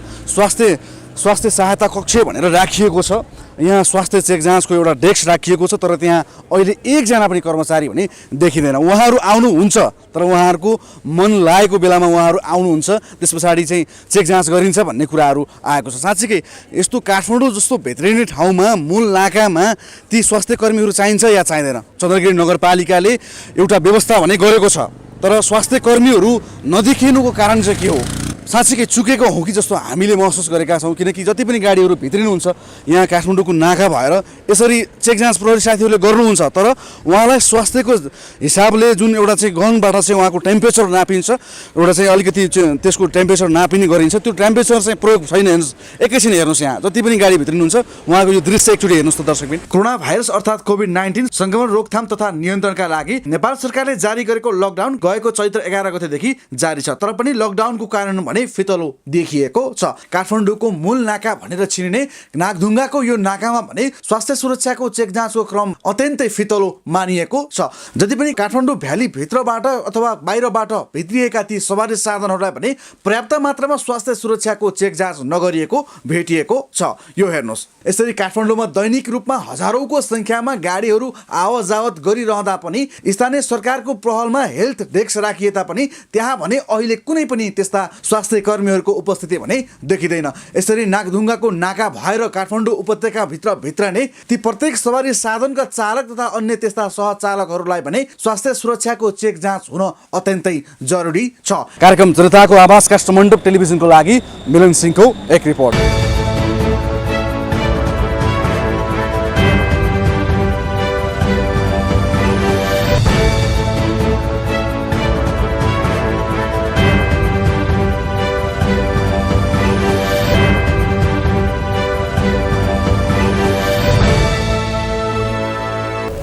स्वास्थ्य सहायता कक्ष भनेर राखिएको छ। यहाँ स्वास्थ्य चेक जाँचको एउटा डेस्क राखिएको छ, तर त्यहाँ अहिले एकजना पनि कर्मचारी भने देखिँदैन। उहाँहरू आउनुहुन्छ तर उहाँहरूको मन लागेको बेलामा उहाँहरू आउनुहुन्छ, त्यस पछाडि चाहिँ चेक जाँच गरिन्छ भन्ने कुराहरू आएको छ। साँच्चीकै यस्तो काठमाडौँ जस्तो भित्रिने ठाउँमा मूल नाकामा ती स्वास्थ्य कर्मीहरू चाहिन्छ या चाहिँदैन? चन्द्रगिरी नगरपालिकाले एउटा व्यवस्था भने गरेको छ, तर स्वास्थ्य कर्मीहरू नदेखिनुको कारण चाहिँ के हो? साँच्चीकै चुकेको हो कि जस्तो हामीले महसुस गरेका छौँ। किनकि जति पनि गाडीहरू भित्रिनुहुन्छ यहाँ काठमाडौँको नाका भएर यसरी चेक जाँच प्रहरी साथीहरूले गर्नुहुन्छ, तर उहाँलाई स्वास्थ्यको हिसाबले जुन एउटा चाहिँ गनबाट चाहिँ उहाँको टेम्परेचर नापिन्छ, एउटा चाहिँ अलिकति त्यसको टेम्परेचर नापिने गरिन्छ, त्यो टेम्परेचर चाहिँ प्रयोग छैन। हेर्नुहोस्, एकैछिन हेर्नुहोस्, यहाँ जति पनि गाडी भित्रिनुहुन्छ उहाँको यो दृश्य एकचोटि हेर्नुहोस् त दर्शकबिन। कोरोना भाइरस अर्थात् कोभिड-19 सङ्क्रमण रोकथाम तथा नियन्त्रणका लागि नेपाल सरकारले जारी गरेको लकडाउन गएको चैत्र 11 गतेदेखि जारी छ। तर पनि लकडाउनको कारण भने फितलो देखिएको छ। काठमाडौँको मूल नाका भनेर चिनिने नागढुङ्गाको यो नाकामा भने स्वास्थ्य सुरक्षाको चेक जाँचको क्रम अत्यन्तै फितलो मानिएको छ। जति पनि काठमाडौँ भ्याली भित्रबाट अथवा बाहिरबाट भित्रिएका ती सवारी साधनहरूलाई भने पर्याप्त मात्रामा स्वास्थ्य सुरक्षाको चेक जाँच नगरिएको भेटिएको छ। यो हेर्नुहोस्, यसरी काठमाडौँमा दैनिक रूपमा हजारौंको संख्यामा गाडीहरू आवत जावत गरिरहँदा पनि स्थानीय सरकारको पहलमा हेल्थ डेस्क राखिए तापनि त्यहाँ भने अहिले कुनै पनि त्यस्ता स्वास्थ्य कर्मीहरूको उपस्थिति भने देखिँदैन। यसरी नागढुङ्गाको नाका भएर काठमाडौँ उपत्यका भित्र नै ती प्रत्येक सवारी साधनका चालक तथा अन्य त्यस्ता सहचालकहरूलाई भने स्वास्थ्य सुरक्षाको चेक जाँच हुन अत्यन्तै जरुरी छ। कार्यक्रम जनताको आवाज काठमाडौँ टेलिभिजनको लागि मिलन सिंहको एक रिपोर्ट।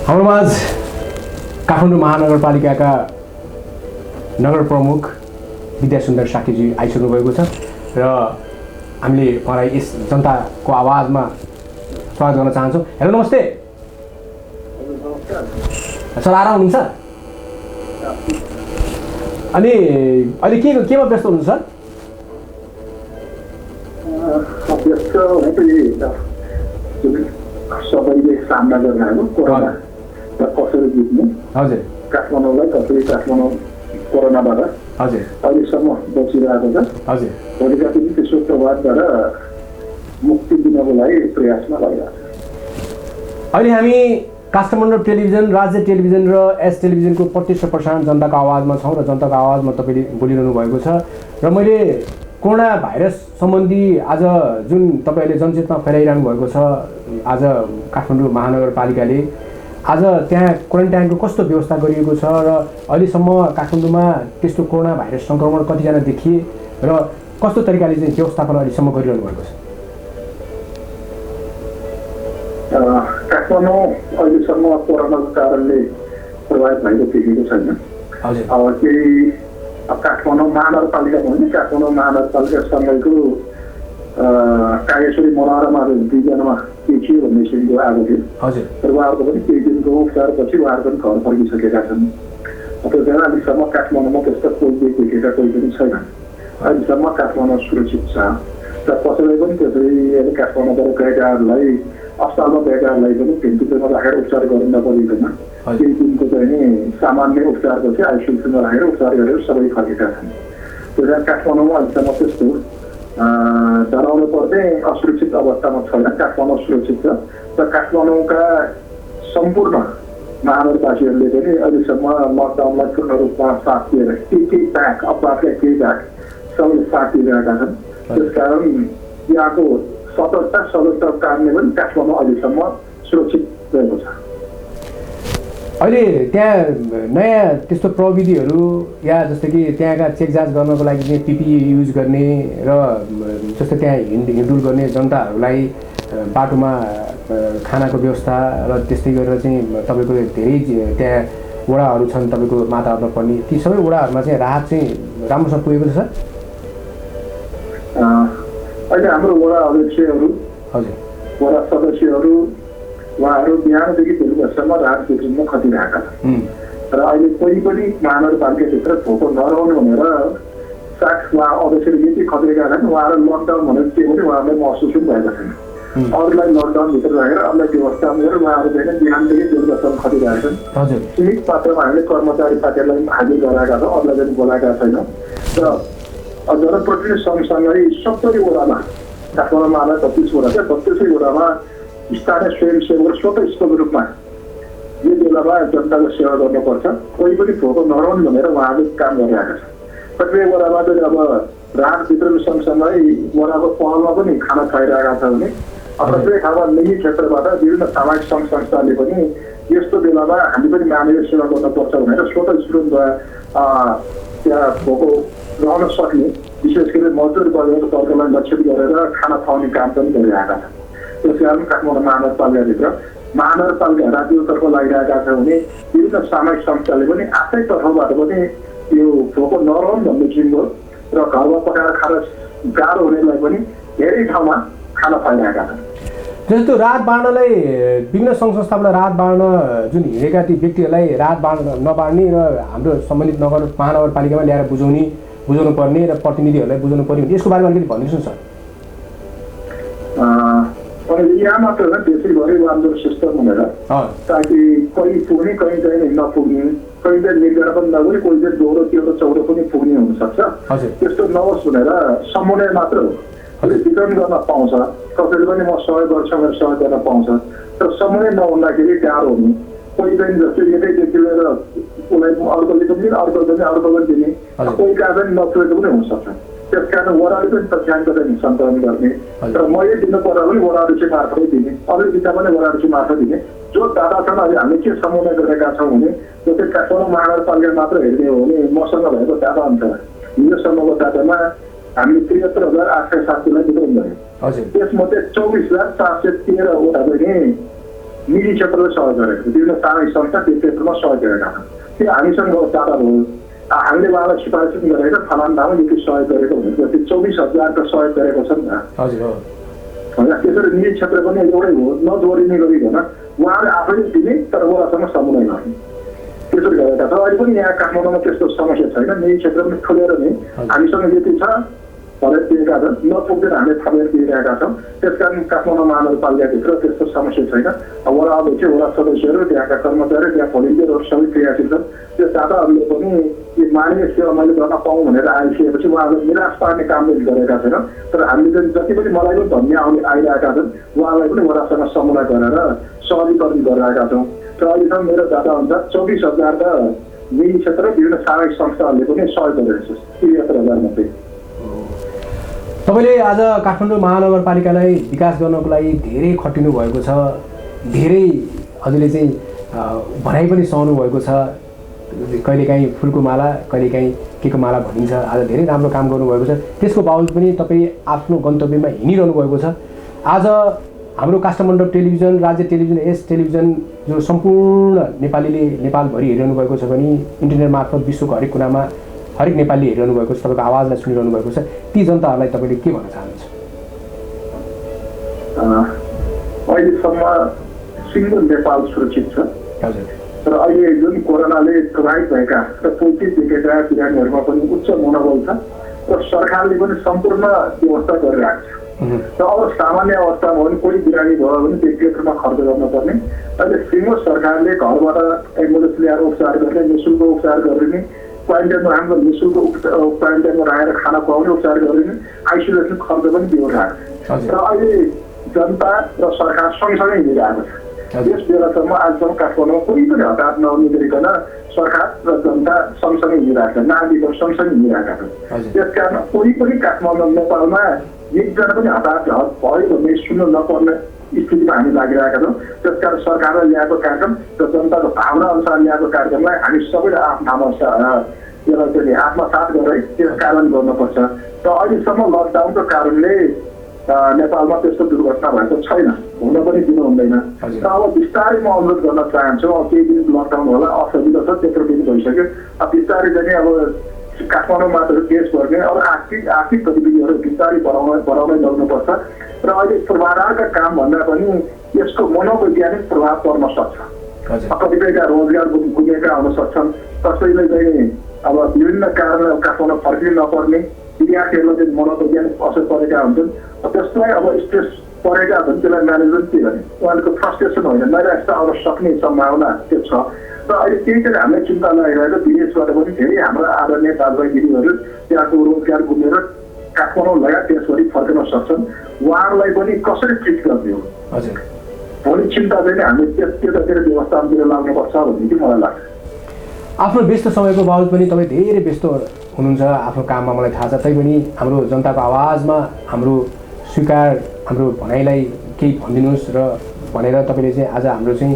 हाम्रोमा आज काठमाडौँ महानगरपालिकाका नगर प्रमुख विद्यासुन्दर साकीजी आइसक्नु भएको छ र हामीले उहाँलाई यस जनताको आवाजमा स्वागत गर्न चाहन्छौँ। हेलो, नमस्ते सर, आराम हुनुहुन्छ? अनि अहिले केमा व्यस्त हुनुहुन्छ सर? सबैले सामना गरिरहेको कोरोना कसरी जित्ने, हजुर, काठमाडौँलाई कसरी काठमाडौँ कोरोनाबाट हजुर अहिलेसम्म बचिरहेको छ, हजुर, भोलिका दिन त्यसको प्रभावबाट मुक्ति दिनको लागि प्रयासमा लागिरहेको छ। अहिले हामी काठमाडौँ टेलिभिजन, राज्य टेलिभिजन र एस टेलिभिजनको प्रत्यक्ष प्रसारण जनताको आवाजमा छौँ र जनताको आवाजमा तपाईँले बोलिरहनु भएको छ र मैले कोरोना भाइरस सम्बन्धी आज जुन तपाईँले जनचेतना फैलाइरहनु भएको छ, आज काठमाडौँ महानगरपालिकाले आज त्यहाँ क्वारेन्टाइनको कस्तो व्यवस्था गरिएको छ र अहिलेसम्म काठमाडौँमा त्यस्तो कोरोना भाइरस सङ्क्रमण कतिजना देखिए र कस्तो तरिकाले चाहिँ व्यवस्थापन अहिलेसम्म गरिरहनु भएको छ? काठमाडौँ अहिलेसम्म कोरोनाको कारणले प्रभावित भएको देखिएको छैन। हजुर, केही काठमाडौँ महानगरपालिका भने काठमाडौँ महानगरपालिकासँगैको कागेश्वरी मनोरमाहरू दुईजनामा के थियो भन्ने किसिमको आएको थियो। हजुर, तर उहाँहरूको पनि केही दिनको उपचारपछि उहाँहरू पनि घर फर्किसकेका छन्। त्यसैले अहिलेसम्म काठमाडौँमा त्यस्तो कोही देखिएका कोही पनि छैन। अहिलेसम्म काठमाडौँ सुरक्षित छ र कसैलाई पनि त्यसरी काठमाडौँबाट गएकाहरूलाई अस्पतालमा गएकाहरूलाई पनि भेन्टिलेटरमा राखेर उपचार गर्नु नपरिकन केही दिनको चाहिँ नि सामान्य उपचारपछि आइसियुमा राखेर उपचार गरेर सबै फर्केका छन्। त्यस कारण काठमाडौँमा अहिलेसम्म त्यस्तो डराउनु पर्ने असुरक्षित अवस्थामा छैन। काठमाडौँ सुरक्षित छ र काठमाडौँका सम्पूर्ण महानगरवासीहरूले पनि अहिलेसम्म लकडाउनलाई पूर्ण रूपमा साथ दिएर केही प्याक अपराधका केही प्याक सबैले साथ दिइरहेका छन्। त्यसकारण यहाँको सतर्कताको कारणले पनि काठमाडौँ अहिलेसम्म सुरक्षित रहेको छ। अहिले त्यहाँ नयाँ त्यस्तो प्रविधिहरू या जस्तै कि त्यहाँका चेक जाँच गर्नको लागि चाहिँ पिपिई युज गर्ने र जस्तै त्यहाँ हिँडडुल गर्ने जनताहरूलाई बाटोमा खानाको व्यवस्था र त्यस्तै गरेर चाहिँ तपाईँको धेरै त्यहाँ वडाहरू छन् तपाईँको माताहतमा पर्ने, ती सबै वडाहरूमा चाहिँ राहत चाहिँ राम्रोसँग पुगेको छ सर? अहिले हाम्रो वडा अध्यक्षहरू, हजुर, वडा सदस्यहरू उहाँहरू बिहानदेखि बेलुकासम्म राहत वितरणमा खटिरहेका छन् र अहिले कोही पनि महानगरपालिकाभित्र भोको नरहनु भनेर उहाँ अध्यक्षले यति खटिरहेका छन्। उहाँहरू लकडाउन भनेर के भने उहाँहरूलाई महसुस पनि भएका छैन। अरूलाई लकडाउनभित्र राखेर अरूलाई व्यवस्था गरेर उहाँहरू चाहिँ बिहानदेखि बेलुकासम्म खटिरहेका छन्। सीमित मात्रामा हामीले कर्मचारी साथीहरूलाई हाजिर गराएका छौँ, अरूलाई पनि बोलाएका छैनौँ र जनप्रतिनिधि सँगसँगै 70 वडामा काठमाडौँ महानगर 32 वडा छ, 32 वडामा स्थानीय स्वयंसेवक स्वतस्फूर्त रूपमा यो बेलामा जनताको सेवा गर्नुपर्छ, कोही पनि भोको नरहनु भनेर उहाँहरूले काम गरिरहेका छन्। कतिपय वडामा चाहिँ अब राहत वितरण सँगसँगै वडाको पहलमा पनि खाना खुवाइरहेका छ भने कतिपय ठाउँमा निजी क्षेत्रबाट विभिन्न सामाजिक सङ्घ संस्थाले पनि यस्तो बेलामा हामी पनि मानवीय सेवा गर्नुपर्छ भनेर स्वतस्फूर्त त्यहाँ भोको रहन सक्ने विशेष गरी मजदुर वर्गको वर्गलाई लक्षित गरेर खाना खुवाउने काम पनि गरिरहेका छन्। त्यस कारण काठमाडौँ महानगरपालिकाभित्र महानगरपालिका राज्यतर्फ लागिरहेका छ भने विभिन्न सामाजिक संस्थाले पनि आफ्नै तर्फबाट पनि यो भोको नरहनु भन्ने किसिमको र घरमा पकाएर खान गाह्रो हुनेलाई पनि धेरै ठाउँमा खाना पाइरहेका छन्। जस्तो राहत बाँड्नलाई विभिन्न सङ्घ संस्थाबाट राहत बाँड्न जुन हिँडेका ती व्यक्तिहरूलाई राहत नबाँड्ने र हाम्रो सम्बन्धित महानगरपालिकामा ल्याएर बुझाउनु पर्ने र प्रतिनिधिहरूलाई बुझाउनु पर्ने हुन्छ, यसको बारेमा अलिकति भनिदिनुहोस् न सर। यहाँ मात्र होइन, देशैभरि राम्रो सिस्टम हुनेर ताकि कहीँ पुग्ने कहीँ चाहिँ नपुग्ने, कहीँ चाहिँ निर्धारण पनि नगर्ने, कोही चाहिँ 12, 13, 14 पनि पुग्ने हुनसक्छ। त्यस्तो नहोस् भनेर समन्वय मात्र हो, वितरण गर्न पाउँछ, कसैले पनि म सहयोग गर्छु भनेर सहयोग गर्न पाउँछ। तर समन्वय नहुँदाखेरि गाह्रो हुने, कोही चाहिँ जस्तै एकैदेखि लिएर उसलाई अर्कोले पनि दिने, अर्कोले पनि दिने, कोही कहाँ पनि नपुगेको पनि हुनसक्छ। त्यस कारण वडाले पनि तथ्याङ्क चाहिँ सङ्कलन गर्ने, तर मैले दिनु पर्दा पनि वडारुचि मार्फतै दिने, अरू दिँदा पनि वडारुचि मार्फत दिने। जो दाता छन् अहिले हामीले के समन्वय गरेका छौँ भने जस्तै काठमाडौँ महानगरपालिका मात्र हेर्ने हो भने मसँग भएको डाटा अनुसार हिजोसम्मको डाटामा हामीले 73,807लाई वितरण गर्यौँ। त्यसमध्ये 24,413वटा चाहिँ निजी क्षेत्रले सहयोग गरेको, विभिन्न सामाजिक संस्था त्यो क्षेत्रमा सहयोग गरेका छन्। त्यो हामीसँग डाटा हो, हामीले उहाँलाई सिफारिस पनि गरेको फलान ठाउँमा यति सहयोग गरेको भनेर त्यो 24,000को सहयोग गरेको छ नि त। त्यसरी निजी क्षेत्र पनि एउटै हो, नजोडिने गरिकन उहाँले आफैले दिने तर वडासँग समन्वय गर्ने, त्यसरी गरेका छ। अहिले पनि यहाँ काठमाडौँमा त्यस्तो समस्या छैन, निजी क्षेत्र पनि खोलेर नै हामीसँग यति छ भनेर दिएका छन्, नपुग्दैन हामीले थपेर दिइरहेका छौँ। त्यसकारण काठमाडौँ महानगरपालिकाभित्र त्यस्तो समस्या छैन। वडा अध्यक्ष, वडा सदस्यहरू, त्यहाँका कर्मचारी, त्यहाँ भलिन्टियरहरू सबै क्रियाशील छन्। त्यो दाताहरूले पनि यो मानवीय सेवा मैले गर्न पाऊँ भनेर आइसकेपछि उहाँहरूले निराश पार्ने काम पनि गरेका छैन। तर हामीले चाहिँ जति पनि मलाई पनि धन्य आइरहेका छन्, उहाँलाई पनि वडासँग समन्वय गरेर सहजीकरण गरिरहेका छौँ। र अहिलेसम्म मेरो डाटा अनुसार 24,000का निजी क्षेत्र र विभिन्न सामाजिक संस्थाहरूले पनि सहयोग गरिरहेको छ 73,000 मध्ये। तपाईँले आज काठमाडौँ महानगरपालिकालाई विकास गर्नको लागि धेरै खटिनु भएको छ, धेरै हजुरले चाहिँ भनाइ पनि सहनु भएको छ। कहिलेकाहीँ फुलको माला, कहिलेकाहीँ के को माला भनिन्छ। आज धेरै राम्रो काम गर्नुभएको छ, त्यसको बावजुद पनि तपाईँ आफ्नो गन्तव्यमा हिँडिरहनु भएको छ। आज हाम्रो काष्ठमण्डप टेलिभिजन, राज्य टेलिभिजन, यस टेलिभिजन जो सम्पूर्ण नेपालीले नेपालभरि हेरिरहनु भएको छ भने इन्टरनेट मार्फत विश्वको हरेक कुनामा हरेक नेपालीले हेरिरहनु भएको छ, तपाईँको आवाजलाई सुनिरहनु भएको छ, ती जनताहरूलाई तपाईँले के भन्न चाहनुहुन्छ? अहिलेसम्म सिङ्गो नेपाल सुरक्षित छ। हजुर। तर अहिले जुन कोरोनाले प्रभावित भएका र पोजिटिभ देखेका बिरामीहरूमा पनि उच्च मनोबल छ र सरकारले पनि सम्पूर्ण व्यवस्था गरिरहेको छ। र अब सामान्य अवस्थामा पनि कोही बिरामी भयो भने व्यक्तिगतमा खर्च गर्नुपर्ने, अहिले सिङ्गो सरकारले घरबाट एम्बुलेन्स ल्याएर उपचार गर्ने, निःशुल्क उपचार गर्ने, क्वारेन्टाइनमा हाम्रो निःशुल्क क्वारेन्टाइनमा राखेर खाना खुवाउने उपचार गरिने, आइसोलेसन खर्च पनि दिइरहेको छ। र अहिले जनता र सरकार सँगसँगै हिँडिरहेको छ। यस बेलासम्म आजसम्म काठमाडौँमा कोही पनि हतार नगरिकन सरकार र जनता सँगसँगै हिँडिरहेको छ, नागरिकहरू सँगसँगै हिँडिरहेका छन्। त्यसकारण कोही पनि काठमाडौँ नेपालमा एकजना पनि हतार भयो भन्ने सुन्नु नपर्ने स्थितिमा हामी लागिरहेका छौँ। त्यसकारण सरकारले ल्याएको कार्यक्रम र जनताको भावना अनुसार ल्याएको कार्यक्रमलाई हामी सबैले आफ्नो त्यसलाई चाहिँ आत्मसात गरेर त्यस कारण गर्नुपर्छ। र अहिलेसम्म लकडाउनको कारणले नेपालमा त्यस्तो दुर्घटना भएको छैन, हुन पनि दिनु हुँदैन। र अब बिस्तारै म अनुरोध गर्न चाहन्छु, अब केही दिन लकडाउन होला, असजिलो छ, त्यत्रो दिन भइसक्यो, अब बिस्तारै चाहिँ अब काठमाडौँ मात्र देशभर नै अरू आर्थिक गतिविधिहरू बिस्तारै बढाउनै लग्नुपर्छ। र अहिले पूर्वाधारका काम भन्दा पनि यसको मनोवैज्ञानिक प्रभाव पर्न सक्छ। कतिपयका रोजगार गुमेका हुन सक्छन्, कसैले चाहिँ अब विभिन्न कारणले काठमाडौँ फर्किनु नपर्ने, विद्यार्थीहरूलाई चाहिँ मनोवैज्ञानिक असर परेका हुन्छन्। त्यसलाई अब स्ट्रेस परेका हुन्छन्, त्यसलाई म्यानेजमेन्ट के गर्ने, उहाँहरूको फ्रस्ट्रेसन होइन, नैराश्यता आउन सक्ने सम्भावना त्यो छ। र अहिले त्यही चाहिँ हामीलाई चिन्ता लागिरहेको, विदेशबाट पनि धेरै हाम्रो आदरणीय दाजुभाइ दिदीहरू त्यहाँको रोजगार गुमेर काठमाडौँ लगायत देशभरि फर्कन सक्छन्, उहाँहरूलाई पनि कसरी ट्रिट गर्ने हो भोलि चिन्ता चाहिँ हामीले त्यतातिर व्यवस्थातिर लाग्नुपर्छ भन्ने चाहिँ मलाई लाग्छ। आफ्नो व्यस्त समयको बावजुद पनि तपाईँ धेरै व्यस्त हुनुहुन्छ आफ्नो काममा, मलाई थाहा छ। तैपनि हाम्रो जनताको आवाजमा हाम्रो स्वीकार, हाम्रो भनाइलाई केही भनिदिनुहोस् र भनेर तपाईँले चाहिँ आज हाम्रो चाहिँ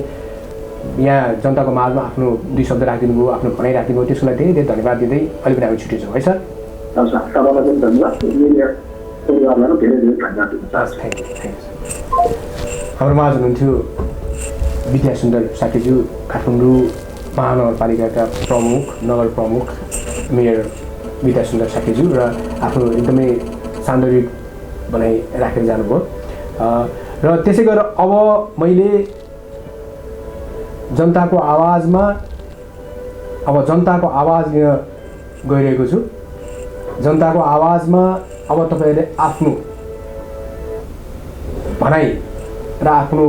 यहाँ जनताको माझमा आफ्नो 2 शब्द राखिदिनु भयो, आफ्नो भनाइ राखिदिनु भयो, त्यसको लागि धेरै धेरै धन्यवाद दिँदै अहिले पनि हामी छुट्टिन्छौँ है सर। हस्, तपाईँलाई पनि धन्यवाद, मिडिया परिवारलाई पनि धेरै धेरै धन्यवाद दिन चाहन्छु। Thank you. हाम्रो माझ हुनुहुन्थ्यो विद्यासुन्दर साकेज्यू, काठमाडौँ महानगरपालिकाका प्रमुख, नगर प्रमुख, मेयर विद्यासुन्दर साकेज्यू र आफ्नो एकदमै सान्दर्भिक बनाइ राखेर जानुभयो। र त्यसै गरेर अब मैले जनताको आवाजमा जनताको आवाज लिन गइरहेको छु। जनताको आवाजमा अब तपाईँहरूले आफ्नो भनाइ र आफ्नो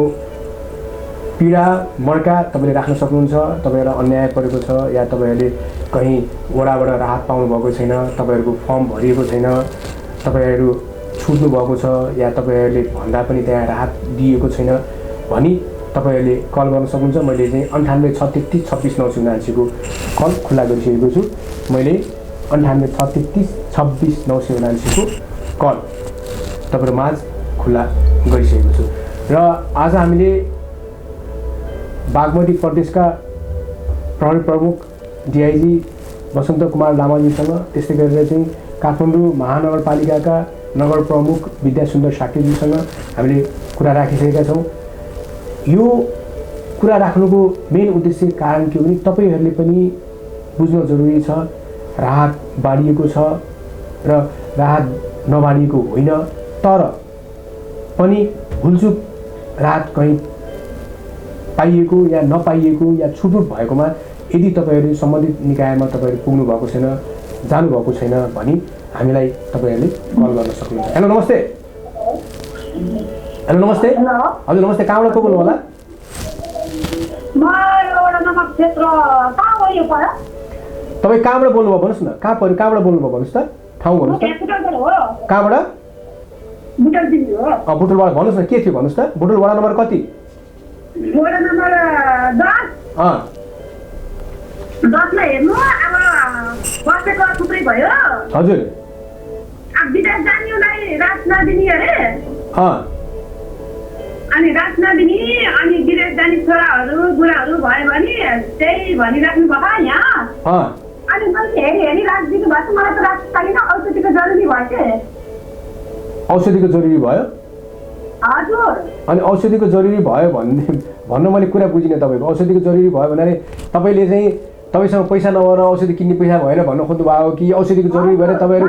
पीडा मर्का तपाईँले राख्न सक्नुहुन्छ। तपाईँहरूलाई अन्याय परेको छ या तपाईँहरूले कहीँ वडाबाट राहत पाउनुभएको छैन, तपाईँहरूको फर्म भरिएको छैन, तपाईँहरू छुट्नु भएको छ या तपाईँहरूले भन्दा पनि त्यहाँ राहत दिएको छैन भनी तपाईँहरूले कल गर्न सक्नुहुन्छ। मैले चाहिँ 9863362979 कल खुल्ला गरिसकेको छु। मैले 9863362979 कल तपाईँहरू माझ खुल्ला गरिसकेको छु। र आज हामीले बागमती प्रदेशका प्रहरी प्रमुख डिआइजी वसन्त कुमार लामाजीसँग, त्यस्तै गरेर चाहिँ काठमाडौँ महानगरपालिकाका नगर प्रमुख विद्यासुन्दर साकेज्यूसँग हामीले कुरा राखिसकेका छौँ। यो कुरा राख्नुको मेन उद्देश्य कारण के हो भने तपाईँहरूले पनि बुझ्न जरुरी छ राहत बाँडिएको छ र राहत नबाँडिएको होइन, तर पनि भुलचुक राहत कहीँ पाइएको या नपाइएको या छुटफुट भएकोमा यदि तपाईँहरू सम्बन्धित निकायमा तपाईँहरू पुग्नु भएको छैन, जानुभएको छैन भनी हामीलाई तपाईँहरूले कल गर्न सक्नुहुन्छ। हेलो नमस्ते। हेलो नमस्ते। हजुर नमस्ते। कहाँबाट को बोल्नु होला? तपाईँ कहाँबाट बोल्नुभयो भन्नुहोस् न, कहाँबाट बोल्नुभयो भन्नुहोस् त, ठाउँ भन्नुहोस् त, कहाँबाट? बुटोलबाट भन्नुहोस् न, के थियो भन्नुहोस् त? बुटोल वडा नम्बर कति? वडा नम्बर 10 हेर्नु। अब बसेको थुप्रै भयो। हजुर। अब विदेश जानेलाई रात नदिने अरे, अनि रात नदिने, अनि विदेश जाने छोराहरू बुढाहरू भयो भने त्यही भनिराख्नु भएको यहाँ। अनि मैले हेरी रात दिनु भएको, मलाई त रात पाइनँ, औषधिको जरुरी भयो के। औषधिको जरुरी भयो? हजुर। अनि औषधिको जरुरी भयो भन्न मैले कुरा बुझिनँ तपाईँको। औषधिको जरुरी भयो भन्नाले तपाईँले चाहिँ तपाईँसँग पैसा नभएर औषधि किन्ने पैसा भएन भन्न खोज्नु भएको कि औषधिको जरुरी भएर तपाईँहरू?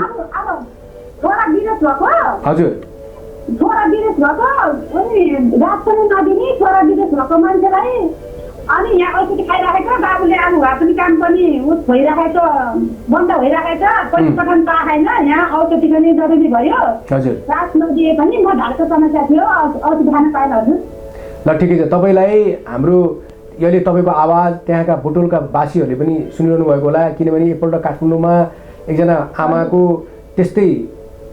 छोरा विदेश भएको। हजुर। छोरा विदेश भएको, अनि रात पनि नदिने, छोरा विदेश भएको मान्छेलाई अनि यहाँ औषधि खाइराखेको, बाबुले अब भए पनि काम पनि भइराखेको, बन्द भइराखेको, पैसा पठाउनु पाएन, यहाँ औषधिको नि जरुरी भयो। हजुर। रात नदिए पनि म ढाडको समस्या थियो, औषधि खान पाएन। हजुर ल ठिकै छ। तपाईँलाई हाम्रो यसले तपाईँको आवाज त्यहाँका बुटोलका वासीहरूले पनि सुनिरहनु भएको होला, किनभने एकपल्ट काठमाडौँमा एकजना आमाको त्यस्तै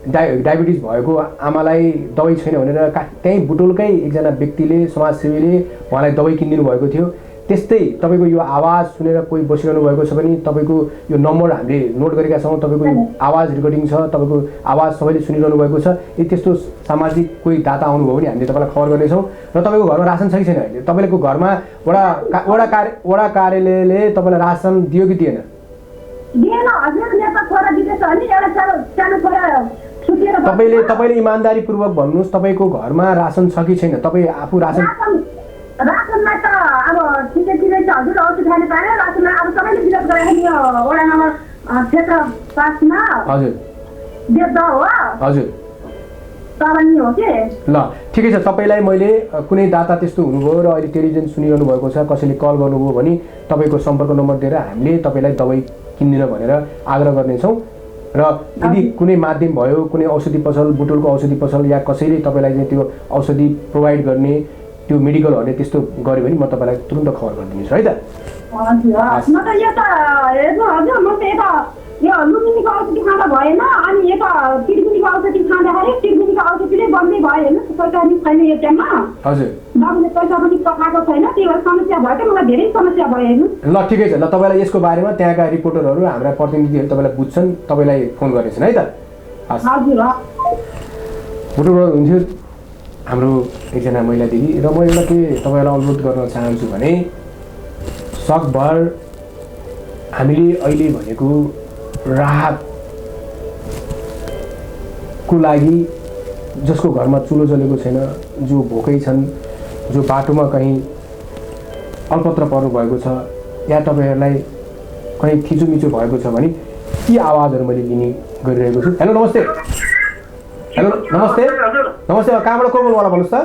डायबिटिज भएको आमालाई दबाई छैन भनेर त्यहीँ बुटोलकै एकजना व्यक्तिले, समाजसेवीले उहाँलाई दबाई किनिदिनु भएको थियो। त्यस्तै तपाईँको यो आवाज सुनेर कोही बसिरहनु भएको छ भने तपाईँको यो नम्बर हामीले नोट गरेका छौँ। तपाईँको यो आवाज रेकर्डिङ छ, तपाईँको आवाज सबैले सुनिरहनु भएको छ। यदि त्यस्तो सामाजिक कोही दाता आउनुभयो भने हामीले तपाईँलाई खबर गर्नेछौँ। र तपाईँको घरमा रासन छ कि छैन? अहिले तपाईँको घरमा वडा कार्यालयले तपाईँलाई रासन दियो कि दिएन? तपाईँले इमान्दारीपूर्वक भन्नुहोस्, तपाईँको घरमा रासन छ कि छैन? तपाईँ आफू रासनमा त अब ठिकै छ हजुर, औषधि खाने पाएन। रासनमा अब सबैले विरोध गरेको नि वडा नम्बर क्षेत्र 5 मा। हजुर। देख्द हो। हजुर। तलनी हो के। ल ठिकै छ। तपाईँलाई मैले कुनै दाता त्यस्तो हुनुभयो र अहिले टेलिभिजन सुनिरहनु भएको छ, कसैले कल गर्नुभयो भने तपाईँको सम्पर्क नम्बर दिएर हामीले तपाईँलाई दबाई किन्दिन भनेर आग्रह गर्नेछौँ। र यदि कुनै माध्यम भयो, कुनै औषधि पसल, बुटोलको औषधि पसल या कसैले तपाईँलाई चाहिँ त्यो औषधि प्रोभाइड गर्ने त्यो मेडिकलहरूले त्यस्तो गर्यो भने म तपाईँलाई तुरुन्त खबर गरिदिन्छु है त। हजुर। म त यो त हेर्नु हजुर, म त यो लुम्बिनीको औषधि खाँदा भएन, अनि यता त्रिवेणीको औषधि खाँदाखेरि त्रिवेणीको औषधिले बन्दै भयो। हेर्नु पैसा पनि छैन यो टाइममा। हजुर। बाबुले पैसा पनि पकाएको छैन, त्यो समस्या भयो कि मलाई धेरै समस्या भयो। हेर्नु ल ठिकै छ। ल तपाईँलाई यसको बारेमा त्यहाँका रिपोर्टरहरू, हाम्रा प्रतिनिधिहरू तपाईँलाई बुझ्छन्, तपाईँलाई फोन गर्नेछन् है त। हजुर। बुटोलबाट हुन्थ्यो हाम्रो एकजना महिला दिदी, र म एउटा के तपाईँलाई अनुरोध गर्न चाहन्छु भने सकभर हामीले अहिले भनेको राहतको लागि जसको घरमा चुलो जलेको छैन, जो भोकै छन्, जो बाटोमा कहीँ अल्पत्र पर्नु भएको छ या तपाईँहरूलाई कहीँ थिचोमिचो भएको छ भने ती आवाजहरू मैले लिने गरिरहेको छु। हेलो नमस्ते। हेलो नमस्ते। नमस्ते कहाँबाट को बोल्नु होला भन्नुहोस् त?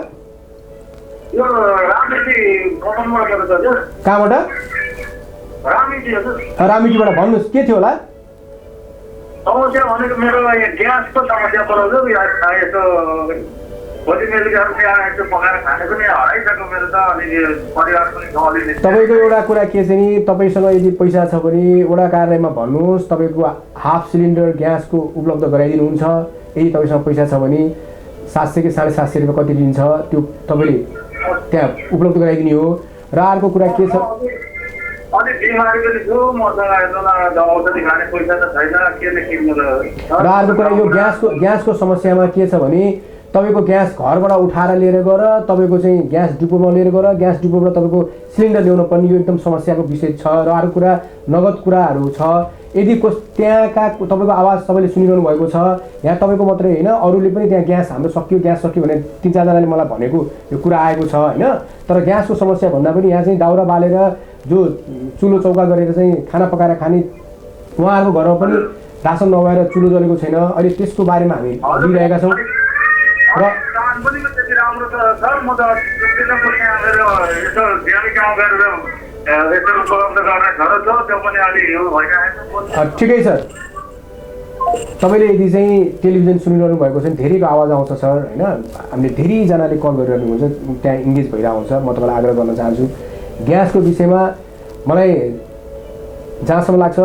कहाँबाट? राममिटीबाट भन्नुहोस् के थियो होला? समस्या भनेको मेरो ग्यासको समस्या पराउँछ यसो पकाएर खाने पनि हराइसक्यो मेरो त अनि परिवार पनि अलि। तपाईँको एउटा कुरा के छ नि, तपाईँसँग यदि पैसा छ भने वडा कार्यालयमा भन्नुहोस्, तपाईँको हाफ सिलिन्डर ग्यासको उपलब्ध गराइदिनुहुन्छ। यदि तपाईँसँग पैसा छ भने 700 कि 750 रुपियाँ कति लिन्छ त्यो तपाईँले त्यहाँ उपलब्ध गराइदिने हो। र अर्को कुरा के छ, अनि बिमारी पनि छु मसँग औषधि खाने पैसा त छैन, केले किन्नु र अर्को कुरा यो ग्यासको समस्यामा के छ भने तपाईँको ग्यास घरबाट उठाएर लिएर गएर तपाईँको चाहिँ ग्यास डिपोमा लिएर गएर ग्यास डिपोबाट तपाईँको सिलिन्डर ल्याउनु पर्ने यो एकदम समस्याको विषय छ। र अर्को कुरा नगद कुराहरू छ। यदि त्यहाँका तपाईँको आवाज तपाईँले सुनिरहनु भएको छ, यहाँ तपाईँको मात्रै होइन अरूले पनि त्यहाँ ग्यास हाम्रो सकियो भने 3-4जनाले मलाई भनेको यो कुरा आएको छ होइन। तर ग्यासको समस्या भन्दा पनि यहाँ चाहिँ दाउरा बालेर जो चुलो चौका गरेर चाहिँ खाना पकाएर खाने उहाँहरूको घरमा पनि रासन नभएर चुलो जलेको छैन। अहिले त्यसको बारेमा हामी लिइरहेका छौँ। र ठिकै छ। तपाईँले यदि चाहिँ टेलिभिजन सुनिरहनु भएको छ भने धेरैको आवाज आउँछ सर होइन। हामीले धेरैजनाले कल गरिरहनु हुन्छ, त्यहाँ इङ्गेज भइरहेको हुन्छ। म तपाईँलाई आग्रह गर्न चाहन्छु ग्यासको विषयमा मलाई जहाँसम्म लाग्छ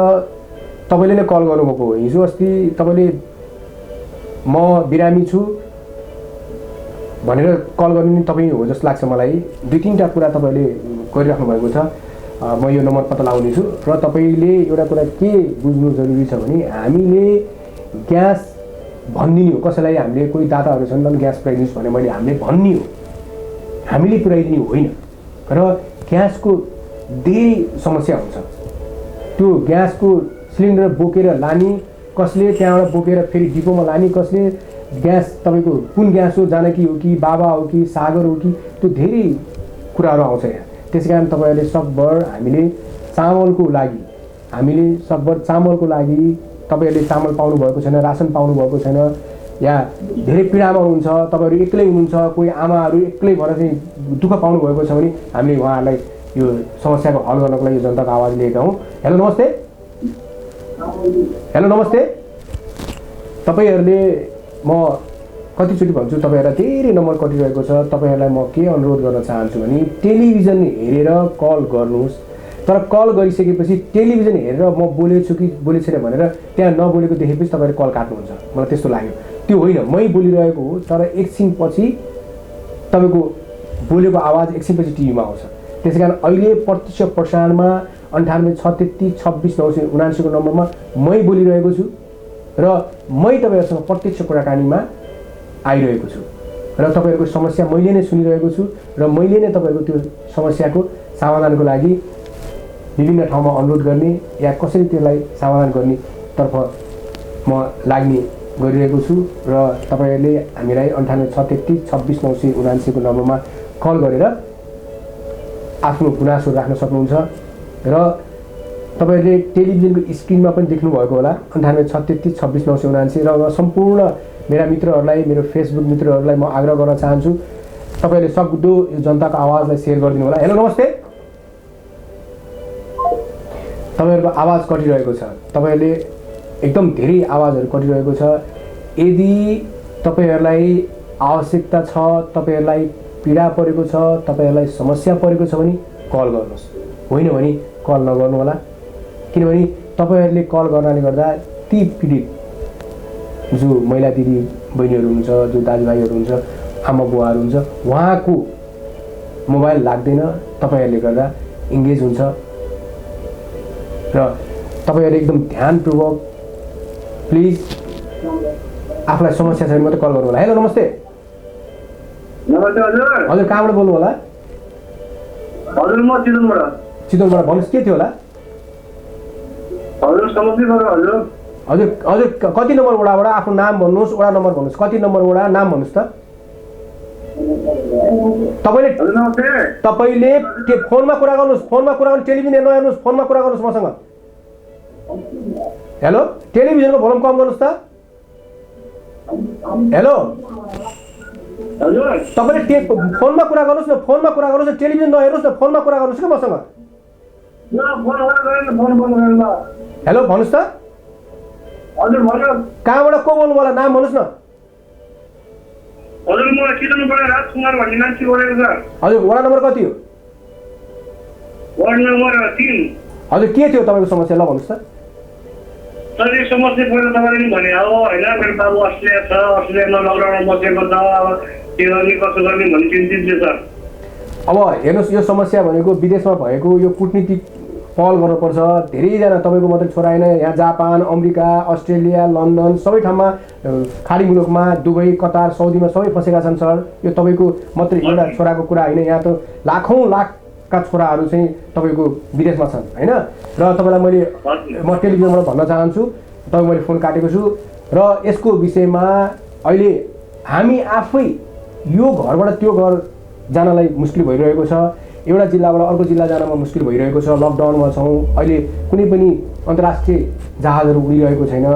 तपाईँले नै कल गर्नुभएको हो। हिजो अस्ति तपाईँले म बिरामी छु भनेर कल गर्ने नि तपाईँ हो जस्तो लाग्छ मलाई। 2-3टा कुरा तपाईँले गरिराख्नु भएको छ। म यो नम्बर पत्ता लगाउनेछु। र तपाईँले एउटा कुरा के बुझ्नु जरुरी छ भने हामीले ग्यास भनिदिने हो कसैलाई। हामीले कोही दाताहरू छन् भने ग्यास पुऱ्याइदिनुहोस् भने हामीले भन्ने हो, हामीले पुऱ्याइदिने होइन। र ग्यासको धेरै समस्या हुन्छ। त्यो ग्यासको सिलिन्डर बोकेर लाने कसले, त्यहाँबाट बोकेर फेरि डिपोमा लाने कसले, ग्यास तपाईँको कुन ग्यास हो, जानकी हो कि बाबा हो कि सागर हो कि, त्यो धेरै कुराहरू आउँछ यहाँ। त्यसै कारण तपाईँहरूले सकभर हामीले चामलको लागि तपाईँहरूले चामल पाउनुभएको छैन, रासन पाउनुभएको छैन, या धेरै पीडामा हुनुहुन्छ, तपाईँहरू एक्लै हुनुहुन्छ, कोही आमाहरू एक्लै भएर चाहिँ दुःख पाउनुभएको छ भने हामीले उहाँहरूलाई यो समस्याको हल गर्नको लागि यो जनताको आवाज लिएका हौँ। हेलो नमस्ते। हेलो नमस्ते। तपाईँहरूले म कतिचोटि भन्छु तपाईँहरूलाई धेरै नम्बर कटिरहेको छ। तपाईँहरूलाई म के अनुरोध गर्न चाहन्छु भने टेलिभिजन हेरेर कल गर्नुहोस्। तर कल गरिसकेपछि टेलिभिजन हेरेर म बोलेछु कि बोले छैन भनेर त्यहाँ नबोलेको देखेपछि तपाईँले कल काट्नुहुन्छ, मलाई त्यस्तो लाग्यो। त्यो होइन, मै बोलिरहेको हो तर एकछिनपछि तपाईँको बोलेको आवाज एकछिनपछि टिभीमा आउँछ। त्यसै कारण अहिले प्रत्यक्ष प्रसारणमा 9863269979 को नम्बरमा मै बोलिरहेको छु र मै तपाईँहरूसँग प्रत्यक्ष कुराकानीमा आइरहेको छु र तपाईँहरूको समस्या मैले नै सुनिरहेको छु र मैले नै तपाईँहरूको त्यो समस्याको समाधानको लागि विभिन्न ठाउँमा अनुरोध गर्ने या कसरी त्यसलाई समाधान गर्ने तर्फ म लाग्ने गरिरहेको छु। र तपाईँहरूले हामीलाई 9863269979 को नम्बरमा कल गरेर आफ्नो गुनासो राख्न सक्नुहुन्छ। र तपाईँहरूले टेलिभिजनको स्क्रिनमा पनि देख्नुभएको होला 9863269979। र सम्पूर्ण मेरा मित्रहरूलाई, मेरो फेसबुक मित्रहरूलाई म आग्रह गर्न चाहन्छु तपाईँहरूले सक्दो यो जनताको आवाजलाई सेयर गरिदिनु होला। हेलो नमस्ते। तपाईँहरूको आवाज कटिरहेको छ, तपाईँहरूले एकदम धेरै आवाजहरू कटिरहेको छ। यदि तपाईँहरूलाई आवश्यकता छ, तपाईँहरूलाई पीडा परेको छ, तपाईँहरूलाई समस्या परेको छ भने कल गर्नुहोस्, होइन भने कल नगर्नु होला। किनभने तपाईँहरूले कल गर्नाले गर्दा ती पीडित जो महिला दिदी बहिनीहरू हुनुहुन्छ, जो दाजुभाइहरू हुन्छ, आमा बुवाहरू हुन्छ, उहाँको मोबाइल लाग्दैन, तपाईँहरूले गर्दा इङ्गेज हुन्छ। र तपाईँहरूले एकदम ध्यानपूर्वक प्लिज आफूलाई समस्या छ भने मात्रै कल गर्नु होला। हेलो नमस्ते। नमस्ते हजुर। हजुर कहाँबाट बोल्नु होला? हजुर म चितवनबाट। भन्नुहोस् के थियो होला? हजुर समस्तीबाट। हजुर हजुर हजुर कति नम्बर वडाबाट आफ्नो नाम भन्नुहोस्, वडा नम्बर भन्नुहोस्, कति नम्बर वडा नाम भन्नुहोस् त। तपाईँले फोनमा कुरा गर्नुहोस्, फोनमा कुरा गर्नु, टेलिभिजन नहेर्नुहोस्, फोनमा कुरा गर्नुहोस् मसँग। हेलो टेलिभिजनको भोल्युम कम गर्नुहोस् त। हेलो हजुर तपाईँले फोनमा कुरा गर्नुहोस् न, फोनमा कुरा गर्नुहोस् न, टेलिभिजन नहेर्नुहोस् न, फोनमा कुरा गर्नुहोस् कि मसँग। हेलो भन्नुहोस् त। हजुर भन्नुहोस्। कहाँबाट को बोल्नु होला, नाम भन्नुहोस् न। हजुर म चितवनबाट राजकुमार भन्ने मान्छे बोलेको सर। हजुर वडा नम्बर कति हो? Ward number 3। हजुर के थियो तपाईँको समस्या, ल भन्नुहोस् त। सर यो समस्या पहिला तपाईँले पनि भने हो होइन, मेरो बाबु अस्ट्रेलिया छ, अस्ट्रेलियामा लकडाउनमा बसेको छ, अब के गर्ने कसो गर्ने भन्ने चिन्तित छ सर। अब हेर्नुहोस्, यो समस्या भनेको विदेशमा भएको यो कुटनीतिक पहल गर्नुपर्छ। धेरैजना तपाईँको मात्रै छोरा होइन, यहाँ जापान, अमेरिका, अस्ट्रेलिया, लन्डन सबै ठाउँमा, खाडी मुलुकमा, दुबई, कतार, साउदीमा सबै फँसेका छन् सर। यो तपाईँको मात्रै एउटा छोराको कुरा होइन, यहाँ त लाखौँ लाखका छोराहरू चाहिँ तपाईँको विदेशमा छन् होइन। र तपाईँलाई म टेलिभिजनबाट भन्न चाहन्छु, तपाईँ मैले फोन काटेको छु र यसको विषयमा अहिले हामी आफै यो घरबाट त्यो घर जानलाई मुस्किल भइरहेको छ, एउटा जिल्लाबाट अर्को जिल्ला जानमा मुस्किल भइरहेको छ। लकडाउनमा छौँ, अहिले कुनै पनि अन्तर्राष्ट्रिय जहाजहरू उडिरहेको छैन,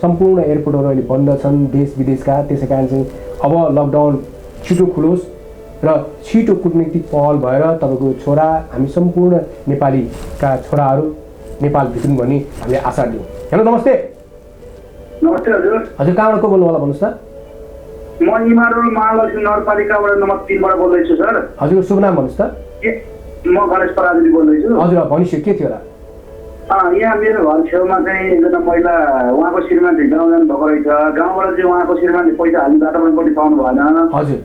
सम्पूर्ण एयरपोर्टहरू अहिले बन्द छन् देश विदेशका। त्यसै कारण चाहिँ अब लकडाउन छिटो खुलोस् र छिटो कुटनीतिक पहल भएर तपाईँको छोरा, हामी सम्पूर्ण नेपालीका छोराहरू नेपाल भित्रौँ भन्ने हामीले आशा दियौँ। हेलो नमस्ते। नमस्ते हजुर। हजुर कहाँबाट को बोल्नु होला भन्नुहोस् त। म इमारुल महालक्ष्मी नगरपालिकाबाट नम्बर 3 बाट बोल्दैछु सर। हजुरको शुभ नाम भन्नुहोस् त। म गणेश पराजुली बोल्दैछु। हजुर भनिसक्यो, के थियो होला? यहाँ मेरो घर छेउमा चाहिँ एकजना महिला, उहाँको श्रीमानले गाउँ जानु भएको रहेछ। गाउँबाट चाहिँ उहाँको श्रीमानले पैसा हाल्ने बाटोमा पनि पाउनु भएन। हजुर।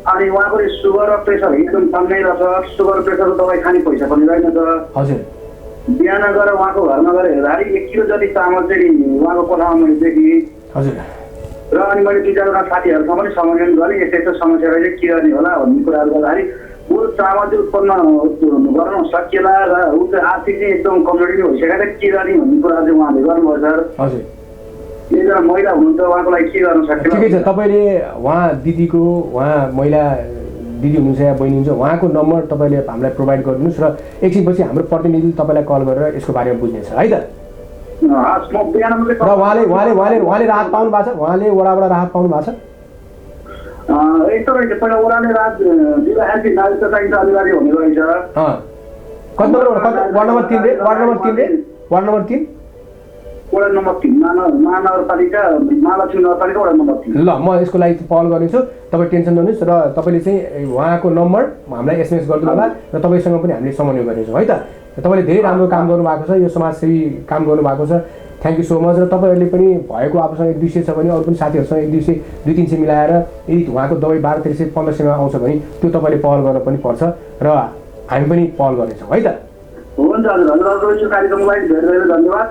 अनि उहाँको सुगर र प्रेसर एकदम कमै रहेछ। सुगर प्रेसरको दबाई खाने पैसा पनि रहेनछ। हजुर। बिहान गएर उहाँको घरमा गएर हेर्दाखेरि 1 किलो जति चामल चाहिँ उहाँको कोठामा मैले देखेँ। हजुर। र अनि मैले 2-4जना साथीहरूसँग पनि सम्मेलन गरेँ, यस्तो समस्या रहेछ, के गर्ने होला भन्ने कुराहरू गर्दाखेरि ऊ चामल चाहिँ उत्पन्न गर्न सकिएला र ऊ चाहिँ आर्थिक चाहिँ एकदम कमजोरी नै भइसकेको छ, के गर्ने भन्ने कुरा चाहिँ उहाँले गर्नुभयो सर। हजुर। एकजना महिला हुनुहुन्छ, उहाँको लागि के गर्न सक्छ? ठिकै छ, तपाईँले उहाँ दिदीको, उहाँ महिला दिदी हुनुहुन्छ या बहिनी हुनुहुन्छ, उहाँको नम्बर तपाईँले हामीलाई प्रोभाइड गरिदिनुहोस् र एकछिनपछि हाम्रो प्रतिनिधि तपाईँलाई कल गरेर यसको बारेमा बुझ्नेछ है त। र उहाँले राहत पाउनु भएको छ, उहाँले वडाबाट राहत पाउनु भएको छ। यस्तो रहेछ, पहिला ओह्राले रात दिँदाखेरि नागरिकता चाहिन्छ, अनिवार्य हुने रहेछ। कति नम्बर? वार्ड नम्बर 3 रे? वार्ड नम्बर 3 रे? Ward number 3? वडा नम्बर 3 महानगरपालिका, महालक्ष्मी नगरपालिका वडा नम्बर 3। ल म यसको लागि पहल गर्नेछु, तपाईँ टेन्सन नलिनुहोस् र तपाईँले चाहिँ उहाँको नम्बर हामीलाई एसएमएस गरिदिनु होला र तपाईँसँग पनि हामीले समन्वय गर्नेछौँ है त। तपाईँले धेरै राम्रो काम गर्नुभएको छ, यो समाजसेवी काम गर्नुभएको छ, थ्याङ्क यू सो मच। र तपाईँहरूले पनि भएको आफूसँग 1-200 छ भने अरू पनि साथीहरूसँग 1-200, 2-300 मिलाएर यदि उहाँको दबाई 12-1300-1500मा आउँछ भने त्यो तपाईँले पहल गर्न पनि पर्छ र हामी पनि पहल गर्नेछौँ है त। हुन्छ हजुर, हजुरहरूको यो कार्यक्रमलाई धेरै धेरै धन्यवाद।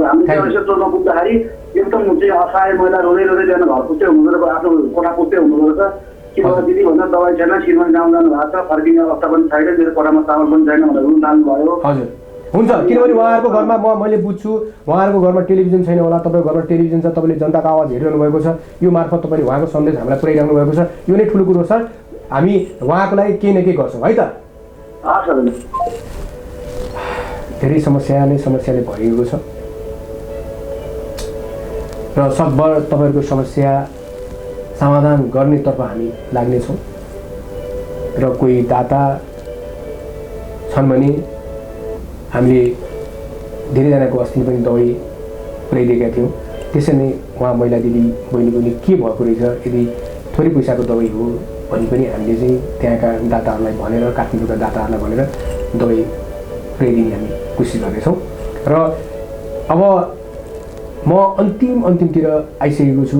हामीले समस्या सोध्न पुग्दाखेरि एकदम चाहिँ असहाय महिला रोदै रोदै बिहान घर पुग्दै हुनुहुँदो रहेछ, आफ्नो कोठा पुग्दै हुनुहुँदो रहेछ। के भयो दिदी भन्दा दबाई छैन, श्रीमान गाउँ जानु भएको छ, फर्किने अवस्था पनि छैन, मेरो कोठामा चामल पनि छैन भनेर रुन थाल्नुभयो। हजुर हुन्छ, किनभने उहाँहरूको घरमा मैले बुझ्छु, उहाँहरूको घरमा टेलिभिजन छैन होला, तपाईँको घरमा टेलिभिजन छ, तपाईँले जनताको आवाज हेरिरहनु भएको छ, यो मार्फत तपाईँले उहाँको सन्देश हामीलाई पुर्याइरहनु भएको छ। यो नै ठुलो कुरो सर, हामी उहाँको लागि केही न केही गर्छौँ है त। हस् हजुर। धेरै समस्याले भरिएको छ र सकभर तपाईँहरूको समस्या समाधान गर्नेतर्फ हामी लाग्नेछौँ र कोही दाता छन् भने हामीले धेरैजनाको अस्ति पनि दबाई पुर्याइदिएका थियौँ। त्यसै नै उहाँ महिला दिदी बहिनीको नि के भएको रहेछ, यदि थोरै पैसाको दबाई हो भने पनि हामीले चाहिँ त्यहाँका दाताहरूलाई भनेर, काठमाडौँका दाताहरूलाई भनेर दबाई पुर्याइदिने हामी कोसिस गर्नेछौँ। र अब म अन्तिमतिर आइसकेको छु,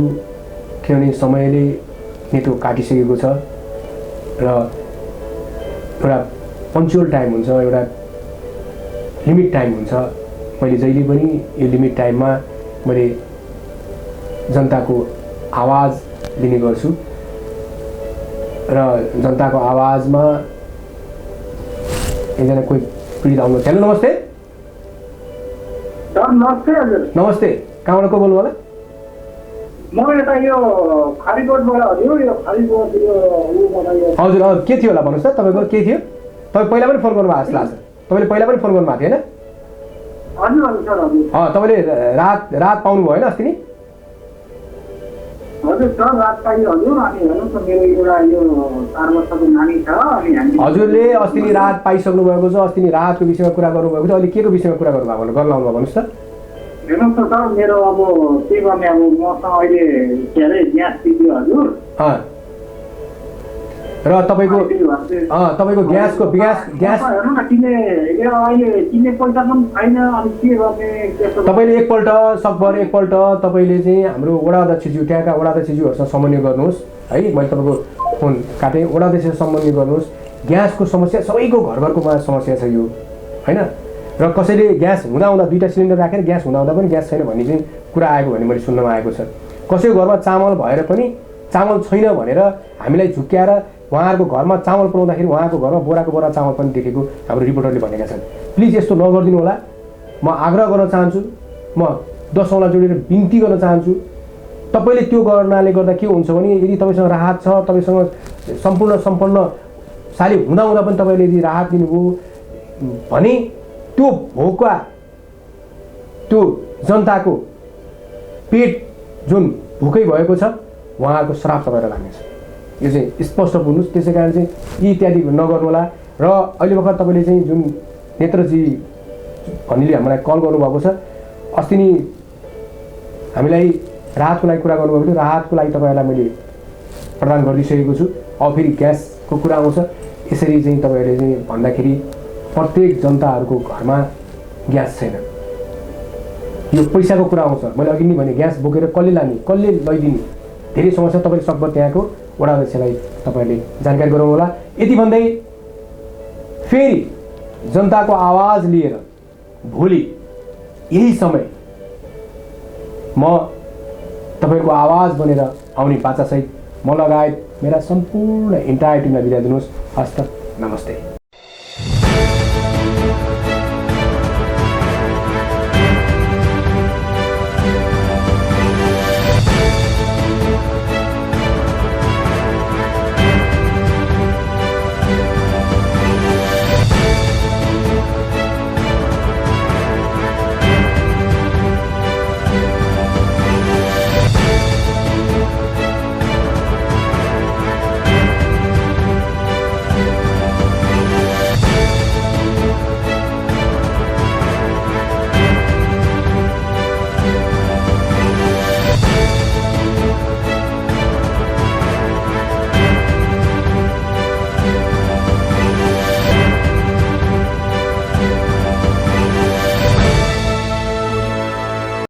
किनभने समयले नेटो काटिसकेको छ र एउटा पङ्क्चुअल टाइम हुन्छ, एउटा लिमिट टाइम हुन्छ। मैले जहिले पनि यो लिमिट टाइममा मैले जनताको आवाज लिने गर्छु र जनताको आवाजमा एकजना कोही पीडित आउनु। हेलो नमस्ते। नमस्ते हजुर। नमस्ते, कहाँबाट को बोल्नु होला? म यता यो खारीकोटबाट हजुर, यो खारीकोट यो हजुर के थियो होला भन्नुहोस् त, तपाईँको के थियो? तपाईँ पहिला पनि फोन गर्नुभएको जस्तो लाग्छ, तपाईँले पहिला पनि फोन गर्नुभएको थियो होइन? हजुर हजुर सर हजुर तपाईँले रात पाउनु भयो होइन अस्ति नि? हजुर सर रात पाइयो हजुर। अनि हेर्नुहोस् न मेरो एउटा यो 4 वर्षको नानी छ अनि हामी हजुरले अस्ति नि रात पाइसक्नु भएको छ, अस्ति नि रातको विषयमा कुरा गर्नुभएको छ, अहिले के को विषयमा कुरा गर्नुभएको गर्न लाउनु भयो भन्नुहोस् त? हेर्नुहोस् न सर मेरो अब के गर्ने अब मसँग अहिले के अरे ग्यास पिक्यो हजुर। र तपाईँको ग्यासको ग्यास हेर्नु न किन्ने अहिले किन्ने पैसा पनि छैन अनि के गर्ने। तपाईँले एकपल्ट तपाईँले चाहिँ हाम्रो वडा अध्यक्षज्यू त्यहाँका वडा अध्यक्षज्यूहरूसँग समन्वय गर्नुहोस् है। मैले तपाईँको फोन काटेँ, वडा अध्यक्षसँग समन्वय गर्नुहोस्। ग्यासको समस्या सबैको घरको समस्या छ यो होइन। र कसैले ग्यास हुँदा 2टा सिलिन्डर राखेर ग्यास हुँदा पनि ग्यास छैन भन्ने चाहिँ कुरा आएको भने मैले सुन्नमा आएको छ। कसैको घरमा चामल भएर पनि चामल छैन भनेर हामीलाई झुक्क्याएर उहाँहरूको घरमा चामल पुऱ्याउँदाखेरि उहाँको घरमा बोरा चामल पनि देखेको हाम्रो रिपोर्टरले भनेका छन्। प्लिज यस्तो नगरिदिनु होला। म आग्रह गर्न चाहन्छु, म 10 औँला जोडेर बिन्ती गर्न चाहन्छु। तपाईँले त्यो गर्नाले गर्दा के हुन्छ भने यदि तपाईँसँग राहत छ, तपाईँसँग सम्पन्नशाली हुँदा पनि तपाईँले यदि राहत दिनुभयो भने त्यो भोका त्यो जनताको पेट जुन भोकै भएको छ उहाँहरूको श्राप तपाईँलाई लाग्नेछ। यो चाहिँ स्पष्ट बुझ्नुहोस्। त्यसै कारण चाहिँ यी इत्यादि नगर्नु होला। र अहिले भर्खर तपाईँले चाहिँ जुन नेत्रजी भन्नेले हामीलाई कल गर्नुभएको छ, अस्ति नि हामीलाई राहतको लागि कुरा गर्नुभएको थियो। राहतको लागि तपाईँहरूलाई मैले प्रदान गरिदिइसकेको छु। अब फेरि ग्यासको कुरा आउँछ। यसरी चाहिँ तपाईँहरूले चाहिँ भन्दाखेरि प्रत्येक जनताहरूको घरमा ग्यास छैन। यो पैसाको कुरा आउँछ। मैले अघि नै भने ग्यास बोकेर कसले लाने, कसले लैदिने, धेरै समस्या। तपाईँले सकभर त्यहाँको वडा अध्यक्षलाई तपाईँहरूले जानकारी गराउनु होला। यति भन्दै फेरि जनताको आवाज लिएर भोलि यही समय म तपाईँको आवाज बनेर आउने बाचासहित म लगायत मेरा सम्पूर्ण इन्टायर टिमलाई बिदा दिनुहोस्। हस्त नमस्ते।